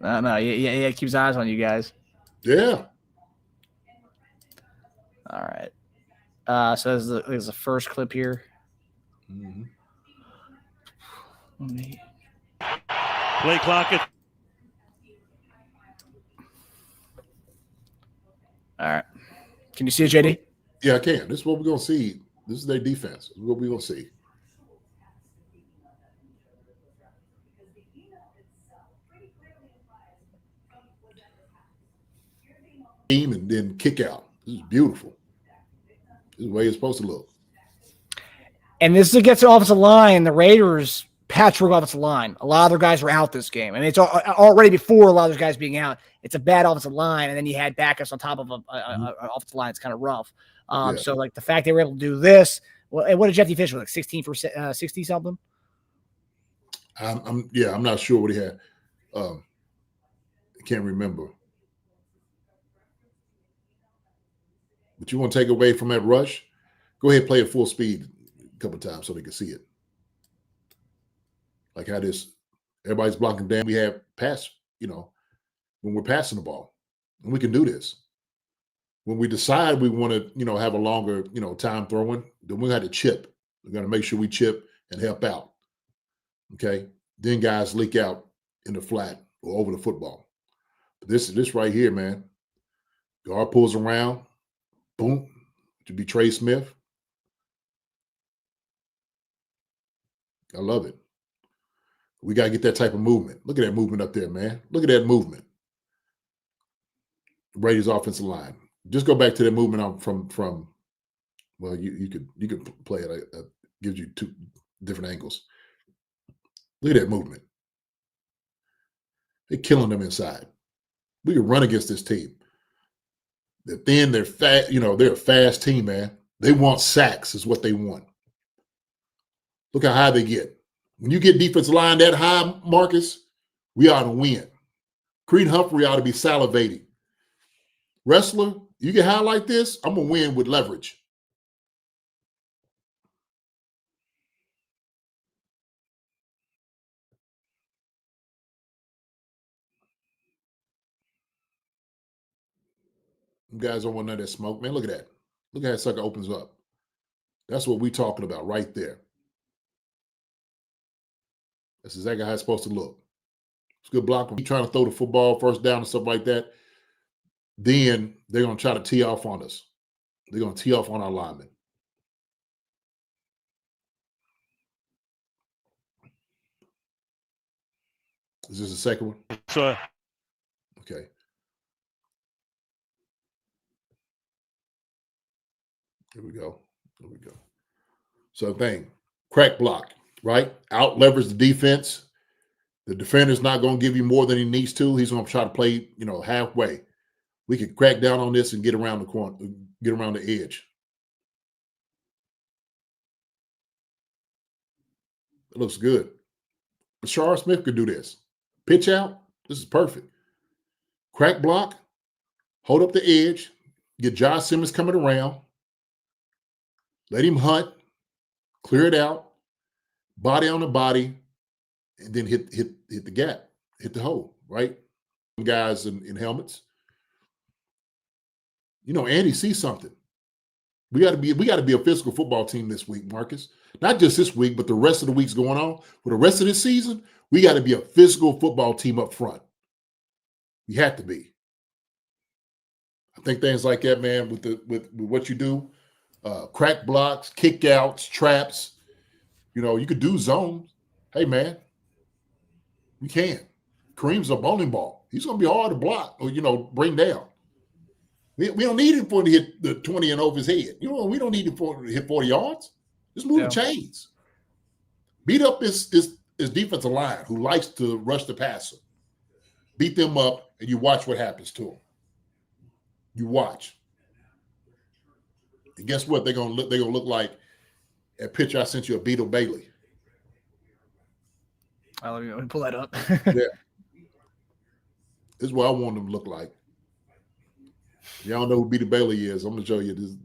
No, yeah, keeps eyes on you guys. Yeah. All right. So there's the first clip here. Mm-hmm. Play clock it. All right. Can you see it, JD? Yeah, I can. This is what we're going to see. This is their defense. This is what we're going to see. Team and then kick out. This is beautiful. This is the way it's supposed to look. And this is against the offensive line. The Raiders patchwork offensive line. A lot of their guys were out this game. And it's already before a lot of those guys being out. It's a bad offensive line. And then you had backups on top of an offensive line. It's kind of rough. So, like, the fact they were able to do this. Well, what did Jeff Fisher like 16 for 60 something? I'm not sure what he had. I can't remember. But you want to take away from that rush? Go ahead and play at full speed a couple of times so they can see it. Like how everybody's blocking down. We have pass, when we're passing the ball. And we can do this. When we decide we want to, have a longer, time throwing, then we got to chip. We're going to make sure we chip and help out. Okay? Then guys leak out in the flat or over the football. But this right here, man. Guard pulls around. Boom. To be Trey Smith. I love it. We got to get that type of movement. Look at that movement up there, man. Look at that movement. Brady's offensive line. Just go back to that movement from well, you could play it. It gives you two different angles. Look at that movement. They're killing them inside. We can run against this team. They're thin, they're fat, they're a fast team, man. They want sacks is what they want. Look how high they get. When you get defensive line that high, Marcus, we ought to win. Creed Humphrey ought to be salivating. Wrestler, you get high like this, I'm going to win with leverage. You guys don't want none of that smoke. Man, look at that. Look at how that sucker opens up. That's what we're talking about right there. That's exactly how it's supposed to look. It's good block. When you're trying to throw the football first down and stuff like that, then they're going to try to tee off on us. They're going to tee off on our linemen. Is this the second one? Sure. Okay. Here we go. So crack block, right? Out leverage the defense. The defender's not going to give you more than he needs to. He's going to try to play, halfway. We could crack down on this and get around the corner, get around the edge. It looks good. Rashard Smith could do this. Pitch out. This is perfect. Crack block. Hold up the edge. Get Josh Simmons coming around. Let him hunt. Clear it out. Body on the body. And then hit the gap. Hit the hole, right? guys in helmets. You know, Andy sees something. We got to be a physical football team this week, Marcus. Not just this week, but the rest of the weeks going on. For the rest of this season, we got to be a physical football team up front. We have to be. I think things like that, man, with what you do, crack blocks, kick outs, traps. You know, you could do zones. Hey, man, we can. Kareem's a bowling ball. He's going to be hard to block or, bring down. We don't need him for him to hit the 20 and over his head. We don't need him for to hit 40 yards. Just move the chains. Beat up his defensive line who likes to rush the passer. Beat them up, and you watch what happens to them. You watch. And guess what? They're gonna look like that picture I sent you of Beetle Bailey. Let me pull that up. Yeah. This is what I want them to look like. Y'all know who Beetle Bailey is. I'm gonna show you this.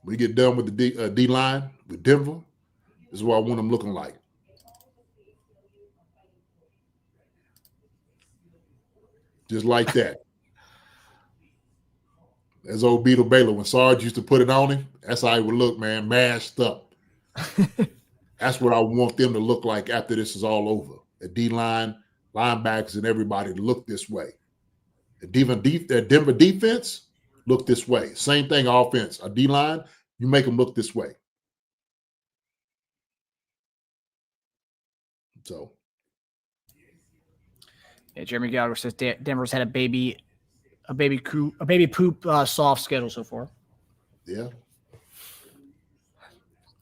We get done with the D line with Denver. This is what I want them looking like. Just like that. As old Beetle Bailey, when Sarge used to put it on him, that's how he would look, man, mashed up. That's what I want them to look like after this is all over. The D-line, linebackers, and everybody to look this way. The Denver defense look this way. Same thing, offense. A D-line, you make them look this way. So. Yeah, Jeremy Gallagher says Denver's had a baby poop soft schedule so far. Yeah.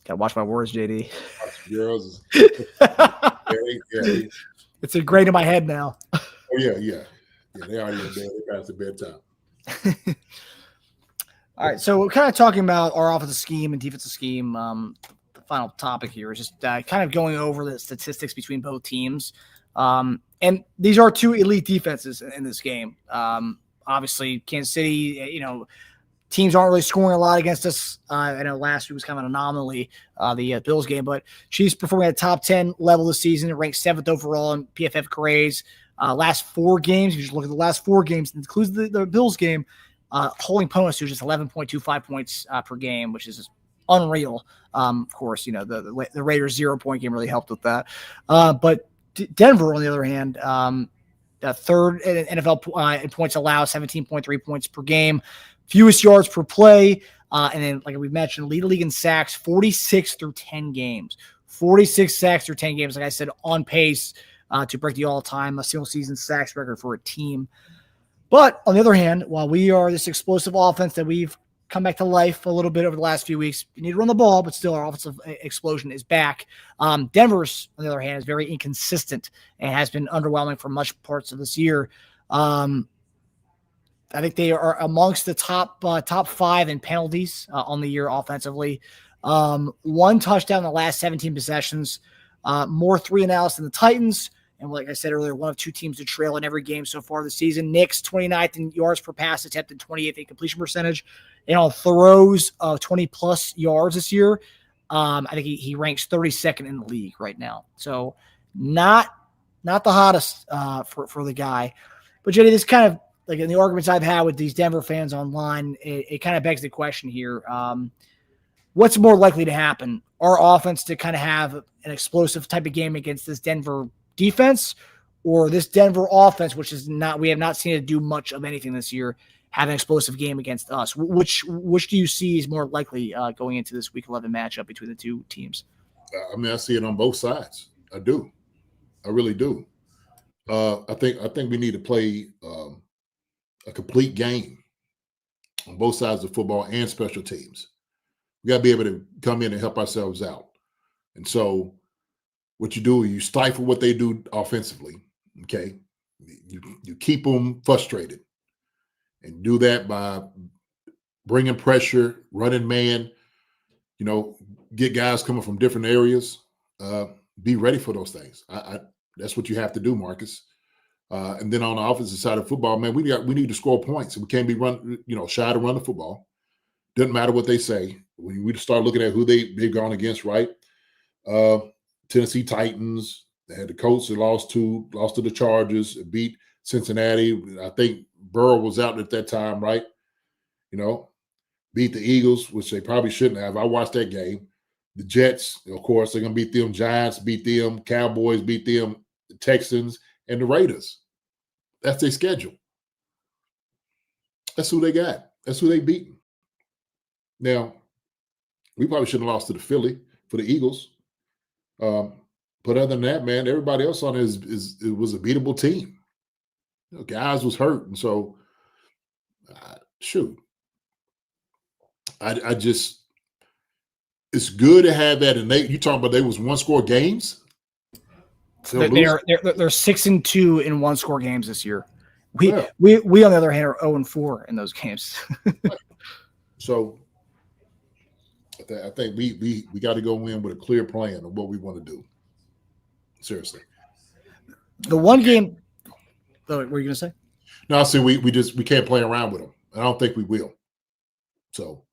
Gotta watch my words, JD. Girls. It's ingrained in my head now. Oh, yeah. They already in bed. They past the bedtime. All right, so we're kind of talking about our offensive scheme and defensive scheme. The final topic here is just kind of going over the statistics between both teams. And these are two elite defenses in this game. Obviously, Kansas City, teams aren't really scoring a lot against us. I know last week was kind of an anomaly, the Bills game, but Chiefs performing at top 10 level this season, ranked 7th overall in PFF grades. Last 4 games, if you just look at the last 4 games, includes the Bills game, holding opponents to just 11.25 points per game, which is unreal. Of course, the Raiders 0-point game really helped with that. But Denver, on the other hand, third in NFL in points allowed, 17.3 points per game, fewest yards per play, and then, like we mentioned, lead the league in sacks, 46 through 10 games. 46 sacks through 10 games, like I said, on pace to break the all-time single-season sacks record for a team. But on the other hand, while we are this explosive offense that we've come back to life a little bit over the last few weeks, we need to run the ball, but still our offensive explosion is back. Denver's, on the other hand, is very inconsistent and has been underwhelming for much parts of this year. I think they are amongst the top 5 in penalties on the year offensively. 1 touchdown in the last 17 possessions, more 3 and outs than the Titans. And like I said earlier, one of 2 teams to trail in every game so far this season. Knicks, 29th in yards per pass attempted, 28th in completion percentage. And on throws of 20-plus yards this year, I think he ranks 32nd in the league right now. So not the hottest for the guy. But, Jenny, this kind of, like in the arguments I've had with these Denver fans online, it kind of begs the question here. What's more likely to happen? Our offense to kind of have an explosive type of game against this Denver defense, or this Denver offense, which is we have not seen it do much of anything this year, have an explosive game against us? Which do you see is more likely going into this Week 11 matchup between the 2 teams? I see it on both sides. I do. I really do. I think we need to play a complete game on both sides of football and special teams. We got to be able to come in and help ourselves out. And so what you do, you stifle what they do offensively, okay? You keep them frustrated, and do that by bringing pressure, running man, get guys coming from different areas. Be ready for those things. That's what you have to do, Marcus. And then on the offensive side of football, man, we need to score points. We can't be shy to run the football. Doesn't matter what they say. when we start looking at who they've gone against, right? Tennessee Titans. They had the Colts that lost to the Chargers, beat Cincinnati. I think Burrow was out at that time, right? Beat the Eagles, which they probably shouldn't have. I watched that game. The Jets, of course, they're going to beat them. Giants beat them. Cowboys beat them. The Texans and the Raiders. That's their schedule. That's who they got. That's who they beaten. Now, we probably shouldn't have lost to the Philly for the Eagles. But other than that, man, everybody else on it was a beatable team. Guys was hurt. And so, shoot. I just, it's good to have that. And you talking about they was one-score games? They're 6-2 in one-score games this year. We on the other hand are 0-4 in those games. So I think we got to go in with a clear plan of what we want to do. Seriously. The one game. What were you going to say? No, I said we can't play around with them. I don't think we will. So.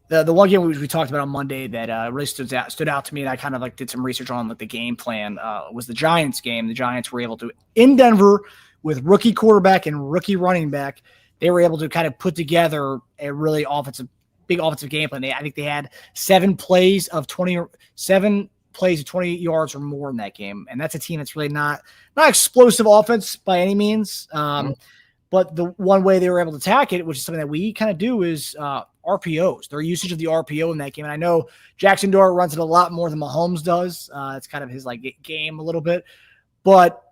The one game we talked about on Monday that really stood out to me, and I kind of did some research on the game plan, was the Giants game. The Giants were able to, in Denver, with rookie quarterback and rookie running back, they were able to kind of put together a really big offensive game plan. I think they had 7 plays of 20 yards or more in that game, and that's a team that's really not explosive offense by any means. But the one way they were able to attack it, which is something that we kind of do, is RPOs. Their usage of the RPO in that game. And I know Jackson Dart runs it a lot more than Mahomes does. It's kind of his game a little bit. But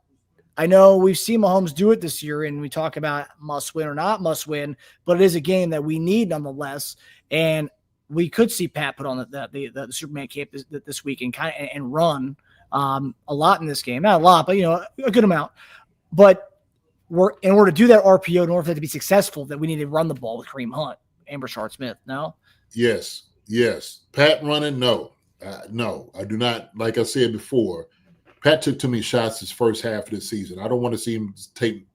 I know we've seen Mahomes do it this year, and we talk about must win or not must win, but it is a game that we need nonetheless. And we could see Pat put on the Superman cape this week and run a lot in this game. Not a lot, but a good amount. But in order to do that RPO, in order for that to be successful, that we need to run the ball with Kareem Hunt and Rashard Smith. No? Yes. Pat running, no. No, I do not. Like I said before, Pat took too many shots his first half of the season. I don't want to see him take,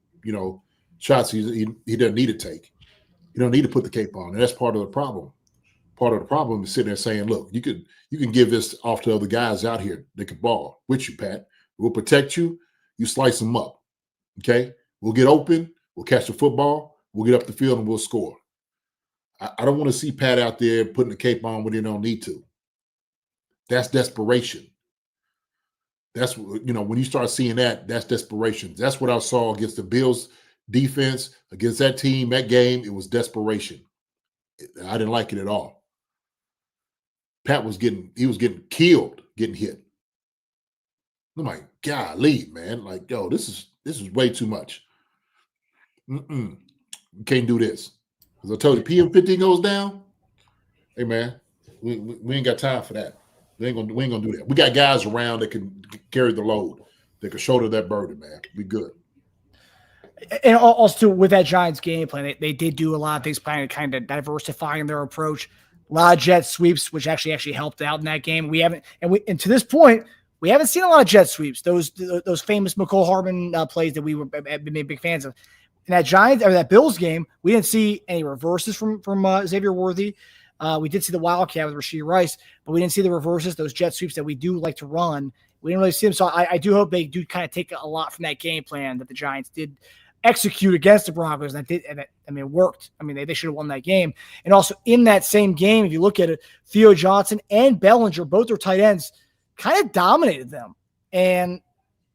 shots he doesn't need to take. You don't need to put the cape on. And that's part of the problem. Part of the problem is sitting there saying, look, you can give this off to other guys out here that can ball with you, Pat. We'll protect you. You slice them up. Okay? We'll get open. We'll catch the football. We'll get up the field and we'll score. I don't want to see Pat out there putting the cape on when he don't need to. That's desperation. That's, when you start seeing that's desperation. That's what I saw against the Bills defense, against that team, that game. It was desperation. I didn't like it at all. Pat was getting killed, getting hit. I'm like, golly, man. Like, yo, this is way too much. You can't do this. As I told you, PM15 goes down. Hey, man, we ain't got time for that. We ain't gonna do that. We got guys around that can carry the load, that can shoulder that burden, man. We good. And also with that Giants game plan, they did do a lot of things, kind of diversifying their approach. A lot of jet sweeps, which actually helped out in that game. And to this point, we haven't seen a lot of jet sweeps. Those famous McCole Hardman plays that we were big fans of. In that Giants or that Bills game, we didn't see any reverses from Xavier Worthy. We did see the Wildcat with Rashee Rice, but we didn't see the reverses, those jet sweeps that we do like to run. We didn't really see them. So I do hope they do kind of take a lot from that game plan that the Giants did execute against the Broncos. And it worked. I mean, they should have won that game. And also in that same game, if you look at it, Theo Johnson and Bellinger, both their tight ends, kind of dominated them. And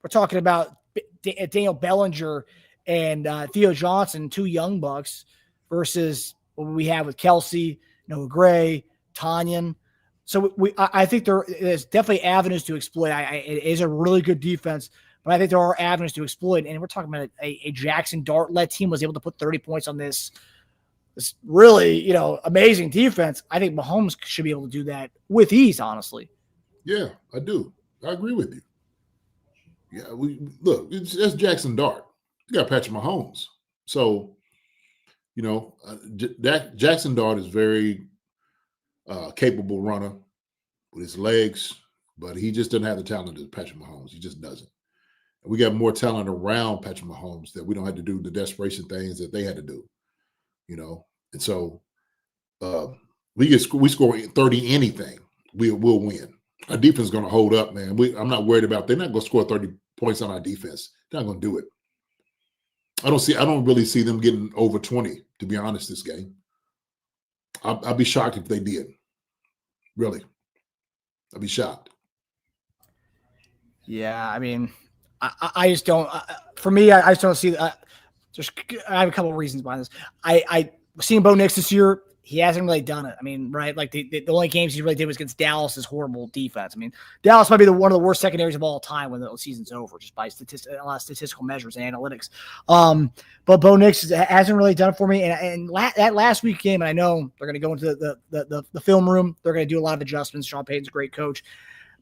we're talking about Daniel Bellinger and Theo Johnson, 2 young bucks, versus what we have with Kelce, Noah Gray, Tanyan. So I think there's definitely avenues to exploit. It is a really good defense, but I think there are avenues to exploit. And we're talking about a Jackson Dart-led team was able to put 30 points on this really, amazing defense. I think Mahomes should be able to do that with ease, honestly. Yeah, I do. I agree with you. Yeah, that's Jackson Dart. You got Patrick Mahomes. So, Jackson Dart is very capable runner with his legs, but he just doesn't have the talent of Patrick Mahomes. He just doesn't. And we got more talent around Patrick Mahomes that we don't have to do the desperation things that they had to do, And so we score 30 anything, we'll win. Our defense is going to hold up, man. I'm not worried about. They're not going to score 30 points on our defense. They're not going to do it. I don't really see them getting over 20, to be honest, this game. I'd be shocked if they did. Really. I'd be shocked. Yeah, I mean, I just don't. For me, I just don't see. I have a couple of reasons behind this. I seen Bo Nix this year. He hasn't really done it. I mean, right? Like the only games he really did was against Dallas's horrible defense. I mean, Dallas might be one of the worst secondaries of all time when the season's over, just by a lot of statistical measures and analytics. But Bo Nix hasn't really done it for me. And that last week game, and I know they're going to go into the film room. They're going to do a lot of adjustments. Sean Payton's a great coach.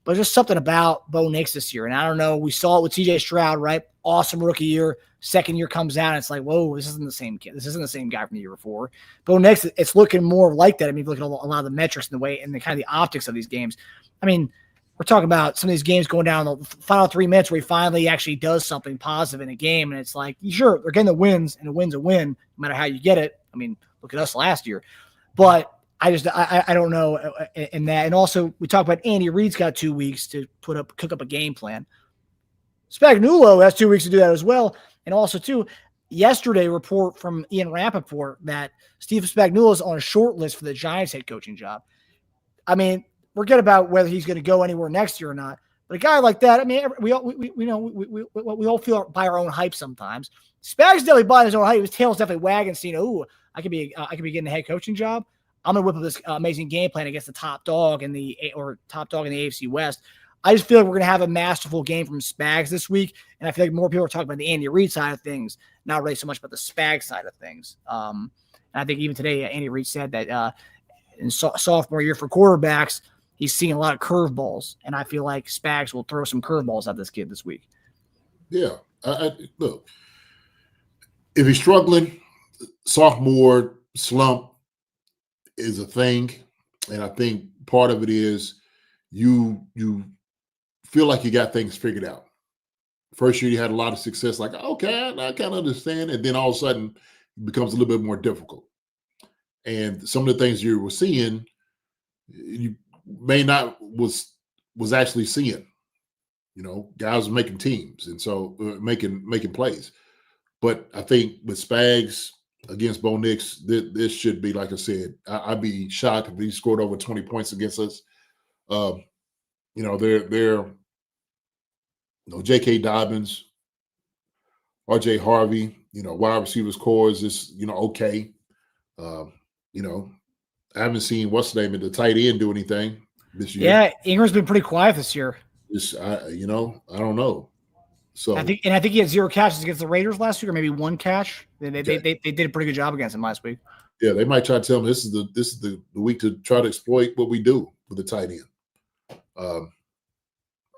But just something about Bo Nix this year. And I don't know. We saw it with CJ Stroud, right? Awesome rookie year. Second year comes out, and it's like, whoa, this isn't the same kid. This isn't the same guy from the year before. Bo Nix, it's looking more like that. I mean, if you look at a lot of the metrics and the way and the kind of the optics of these games. I mean, we're talking about some of these games going down the final 3 minutes where he finally actually does something positive in a game. And it's like, sure, they're getting the wins, and a win's a win, no matter how you get it. I mean, look at us last year. But I don't know in that. And also, we talk about Andy Reid's got 2 weeks to cook up a game plan. Spagnuolo has 2 weeks to do that as well. And also, too, yesterday, report from Ian Rappaport that Steve Spagnuolo is on a short list for the Giants head coaching job. I mean, forget about whether he's going to go anywhere next year or not. But a guy like that, I mean, we all feel by our own hype sometimes. Spags definitely by his own hype. His tail's definitely wagging, seeing, I could be getting a head coaching job. I'm gonna whip up this amazing game plan against the top dog in the AFC West. I just feel like we're going to have a masterful game from Spags this week. And I feel like more people are talking about the Andy Reid side of things, not really so much about the Spags side of things. And I think even today, Andy Reid said that in sophomore year for quarterbacks, he's seeing a lot of curveballs. And I feel like Spags will throw some curveballs at this kid this week. Yeah. Look, if he's struggling, sophomore slump is a thing. And I think part of it is you feel like you got things figured out. First year, you had a lot of success, like, okay, I kind of understand. And then all of a sudden, it becomes a little bit more difficult. And some of the things you were seeing, you may not was actually seeing. You know, guys were making teams, and so making plays. But I think with Spags against Bo Nix, this should be, like I said, I'd be shocked if he scored over 20 points against us. You know, they're J.K. Dobbins, R.J. Harvey, wide receivers core is just, okay. I haven't seen what's the name at the tight end do anything this year. Yeah, Ingram's been pretty quiet this year. I don't know. So I think he had 0 catches against the Raiders last week, or maybe 1 catch. They did a pretty good job against him last week. Yeah, they might try to tell him this is the week to try to exploit what we do with the tight end. I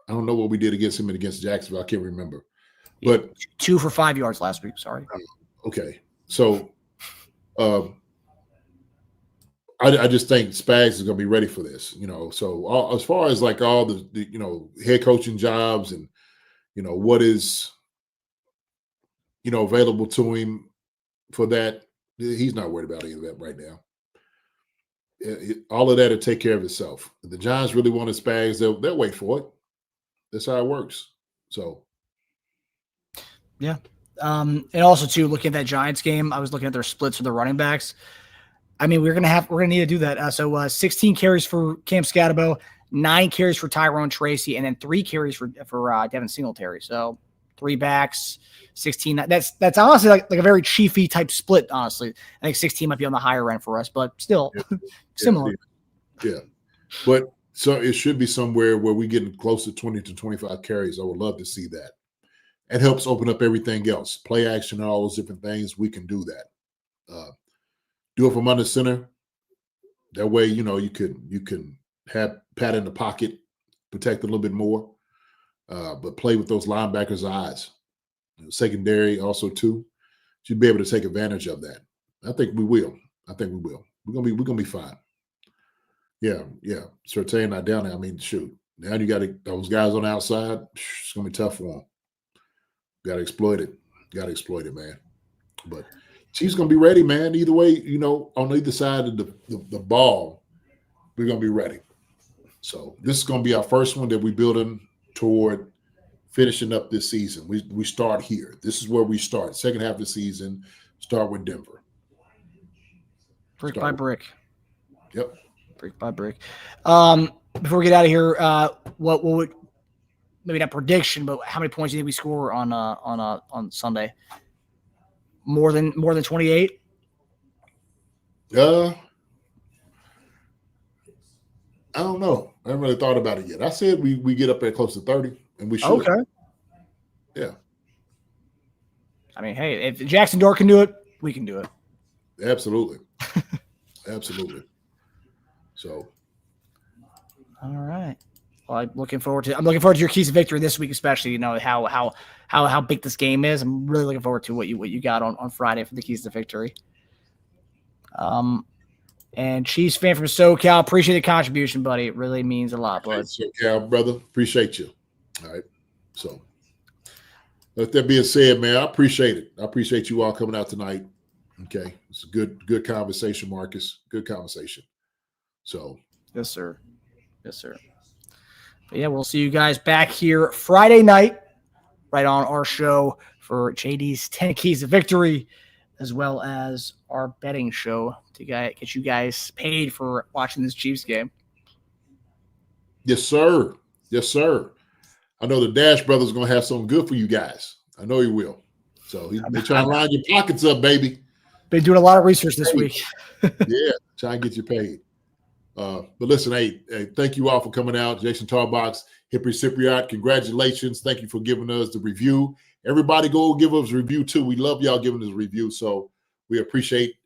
don't know what we did against him and against Jacksonville. I can't remember. But 2 for 5 yards last week. Sorry. Okay. So I just think Spags is going to be ready for this, So as far as like all the head coaching jobs and, what is, available to him for that, he's not worried about any of that right now. All of that will take care of itself. If the Giants really wanted Spags, they'll wait for it. That's how it works. So, yeah. And also too, looking at that Giants game, I was looking at their splits for the running backs. I mean, we're gonna need to do that. So 16 carries for Cam Scatterbo, 9 carries for Tyrone Tracy, and then 3 carries for Devin Singletary. So 3 backs, 16. That's honestly like a very Chiefy type split. Honestly, I think 16 might be on the higher end for us, but still similar. Yeah. But so it should be somewhere where we're getting close to 20 to 25 carries. I would love to see that. It helps open up everything else, play action, and all those different things. We can do that. Do it from under center. That way, you can have Pat in the pocket, protect a little bit more, but play with those linebackers' eyes. Secondary also too. Should be able to take advantage of that. I think we will. We're gonna be fine. Yeah. Surtain not down there. I mean, shoot. Now you got those guys on the outside. It's gonna be tough for them. Got to exploit it. Man. But Chiefs gonna be ready, man. Either way, on either side of the ball, we're gonna be ready. So this is gonna be our first one that we're building toward finishing up this season. We start here. This is where we start. Second half of the season, start with Denver. Brick by brick. Yep. Brick by brick. Before we get out of here, what would, maybe not prediction, but how many points do you think we score on Sunday? More than 28? I don't know. I haven't really thought about it yet. I said we get up there close to 30, and we should. Okay. Yeah. I mean, hey, if Jackson Dart can do it, we can do it. Absolutely. Absolutely. So. All right. Well, I'm looking forward to your keys to victory this week, especially. How big this game is. I'm really looking forward to what you got on Friday for the keys to victory. And Chiefs fan from SoCal, appreciate the contribution, buddy. It really means a lot, bud. SoCal, brother, appreciate you. All right. So, with that being said, man, I appreciate it. I appreciate you all coming out tonight. Okay, it's a good conversation, Marcus. Good conversation. So, yes, sir. Yes, sir. But yeah, we'll see you guys back here Friday night, right on our show for JD's 10 Keys to Victory, as well as our betting show to get you guys paid for watching this Chiefs game. Yes, sir. Yes, sir. I know the Dash Brothers are going to have something good for you guys. I know he will. So they're trying to line your pockets up, baby. Been doing a lot of research this week. Yeah, trying to get you paid. But listen, hey, thank you all for coming out. Jason Tarbox, Hippie Cypriot, congratulations. Thank you for giving us the review. Everybody go give us a review too. We love y'all giving us a review. So we appreciate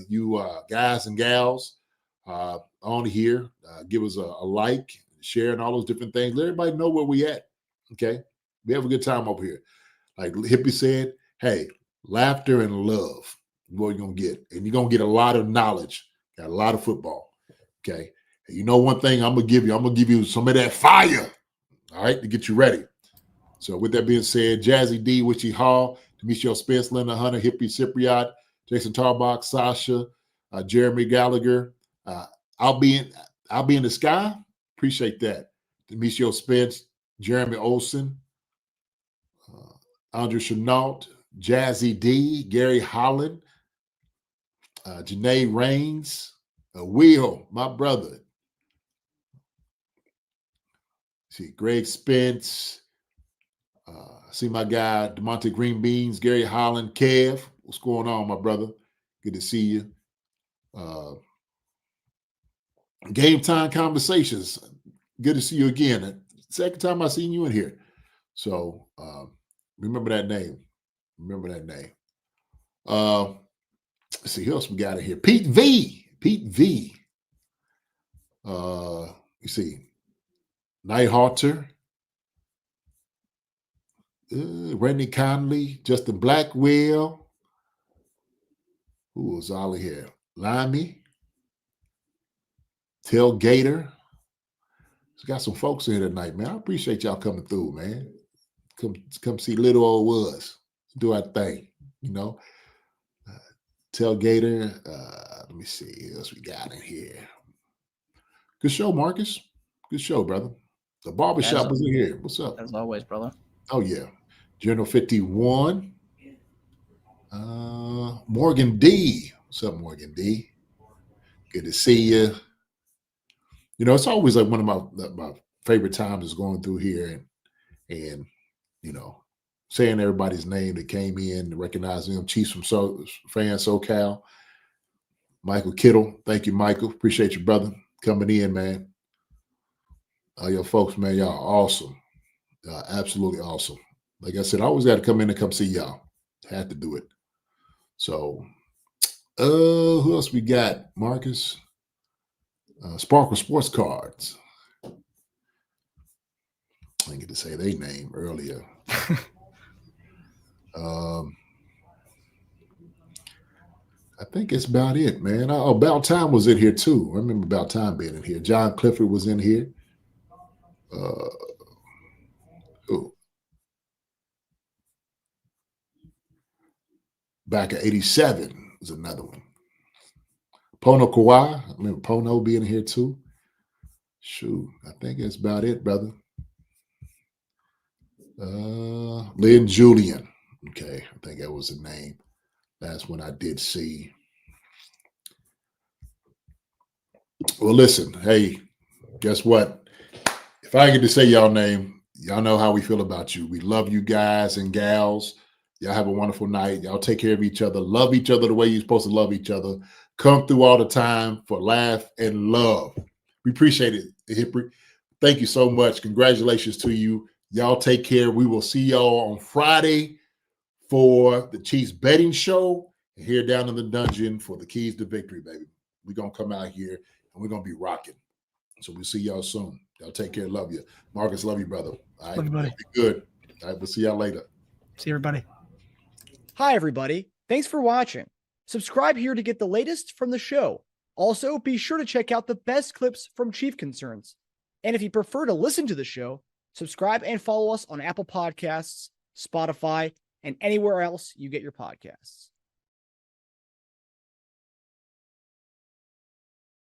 you guys and gals on here. Give us a like, share, and all those different things. Let everybody know where we at. Okay? We have a good time over here. Like Hippie said, hey, laughter and love. What you're going to get. And you're going to get a lot of knowledge. Got a lot of football. Okay. And you know one thing I'm going to give you some of that fire. All right. To get you ready. So with that being said, Jazzy D, Witchy Hall, Demetrio Spence, Linda Hunter, Hippie Cypriot, Jason Tarbox, Sasha, Jeremy Gallagher. I'll be in the sky. Appreciate that. Demetrio Spence, Jeremy Olson, Andrew Chenault, Jazzy D, Gary Holland, Janae Rains, Will, my brother. See, Greg Spence. See my guy, DeMonte Green Beans, Gary Holland, Kev. What's going on, my brother? Good to see you. Game Time Conversations. Good to see you again. Second time I seen you in here. So remember that name. Let's see who else we got in here. Pete V. You see, Nighthawker, Randy Conley, Justin Blackwell. Who was all in here? Limey, Tailgater. Got some folks in here tonight, man. I appreciate y'all coming through, man. Come see little old us do our thing, Tailgater. Let me see what else we got in here. Good show, Marcus. Good show, brother. The barbershop was in here. What's up? As always, brother. Oh, yeah. General 51. Morgan D. What's up, Morgan D? Good to see you. It's always like one of my favorite times is going through here and saying everybody's name that came in, recognizing them. Chiefs from SoCal. Michael Kittle. Thank you, Michael. Appreciate you, brother, coming in, man. Your folks, man, y'all are awesome. Absolutely awesome. Like I said, I always got to come in and come see y'all. Had to do it. So, who else we got? Marcus? Sparkle Sports Cards. I didn't get to say their name earlier. I think it's about it, man. About Time was in here too. I remember About Time being in here. John Clifford was in here. Back at 87. There's another one. Pono Kawhi. I remember Pono being here too. Shoot, I think that's about it, brother. Lynn Julian. Okay, I think that was the name. That's when I did see. Well, listen, hey, guess what? If I get to say y'all name, y'all know how we feel about you. We love you guys and gals. Y'all have a wonderful night. Y'all take care of each other. Love each other the way you're supposed to love each other. Come through all the time for laugh and love. We appreciate it, Hippery. Thank you so much. Congratulations to you. Y'all take care. We will see y'all on Friday for the Chiefs betting show and here down in the dungeon for the keys to victory, baby. We're going to come out here and we're going to be rocking. So we'll see y'all soon. Y'all take care. Love you. Marcus, love you, brother. All right. Love you, buddy. Be good. All right. We'll see y'all later. See everybody. Hi, everybody. Thanks for watching. Subscribe here to get the latest from the show. Also, be sure to check out the best clips from Chief Concerns. And if you prefer to listen to the show, subscribe and follow us on Apple Podcasts, Spotify, and anywhere else you get your podcasts.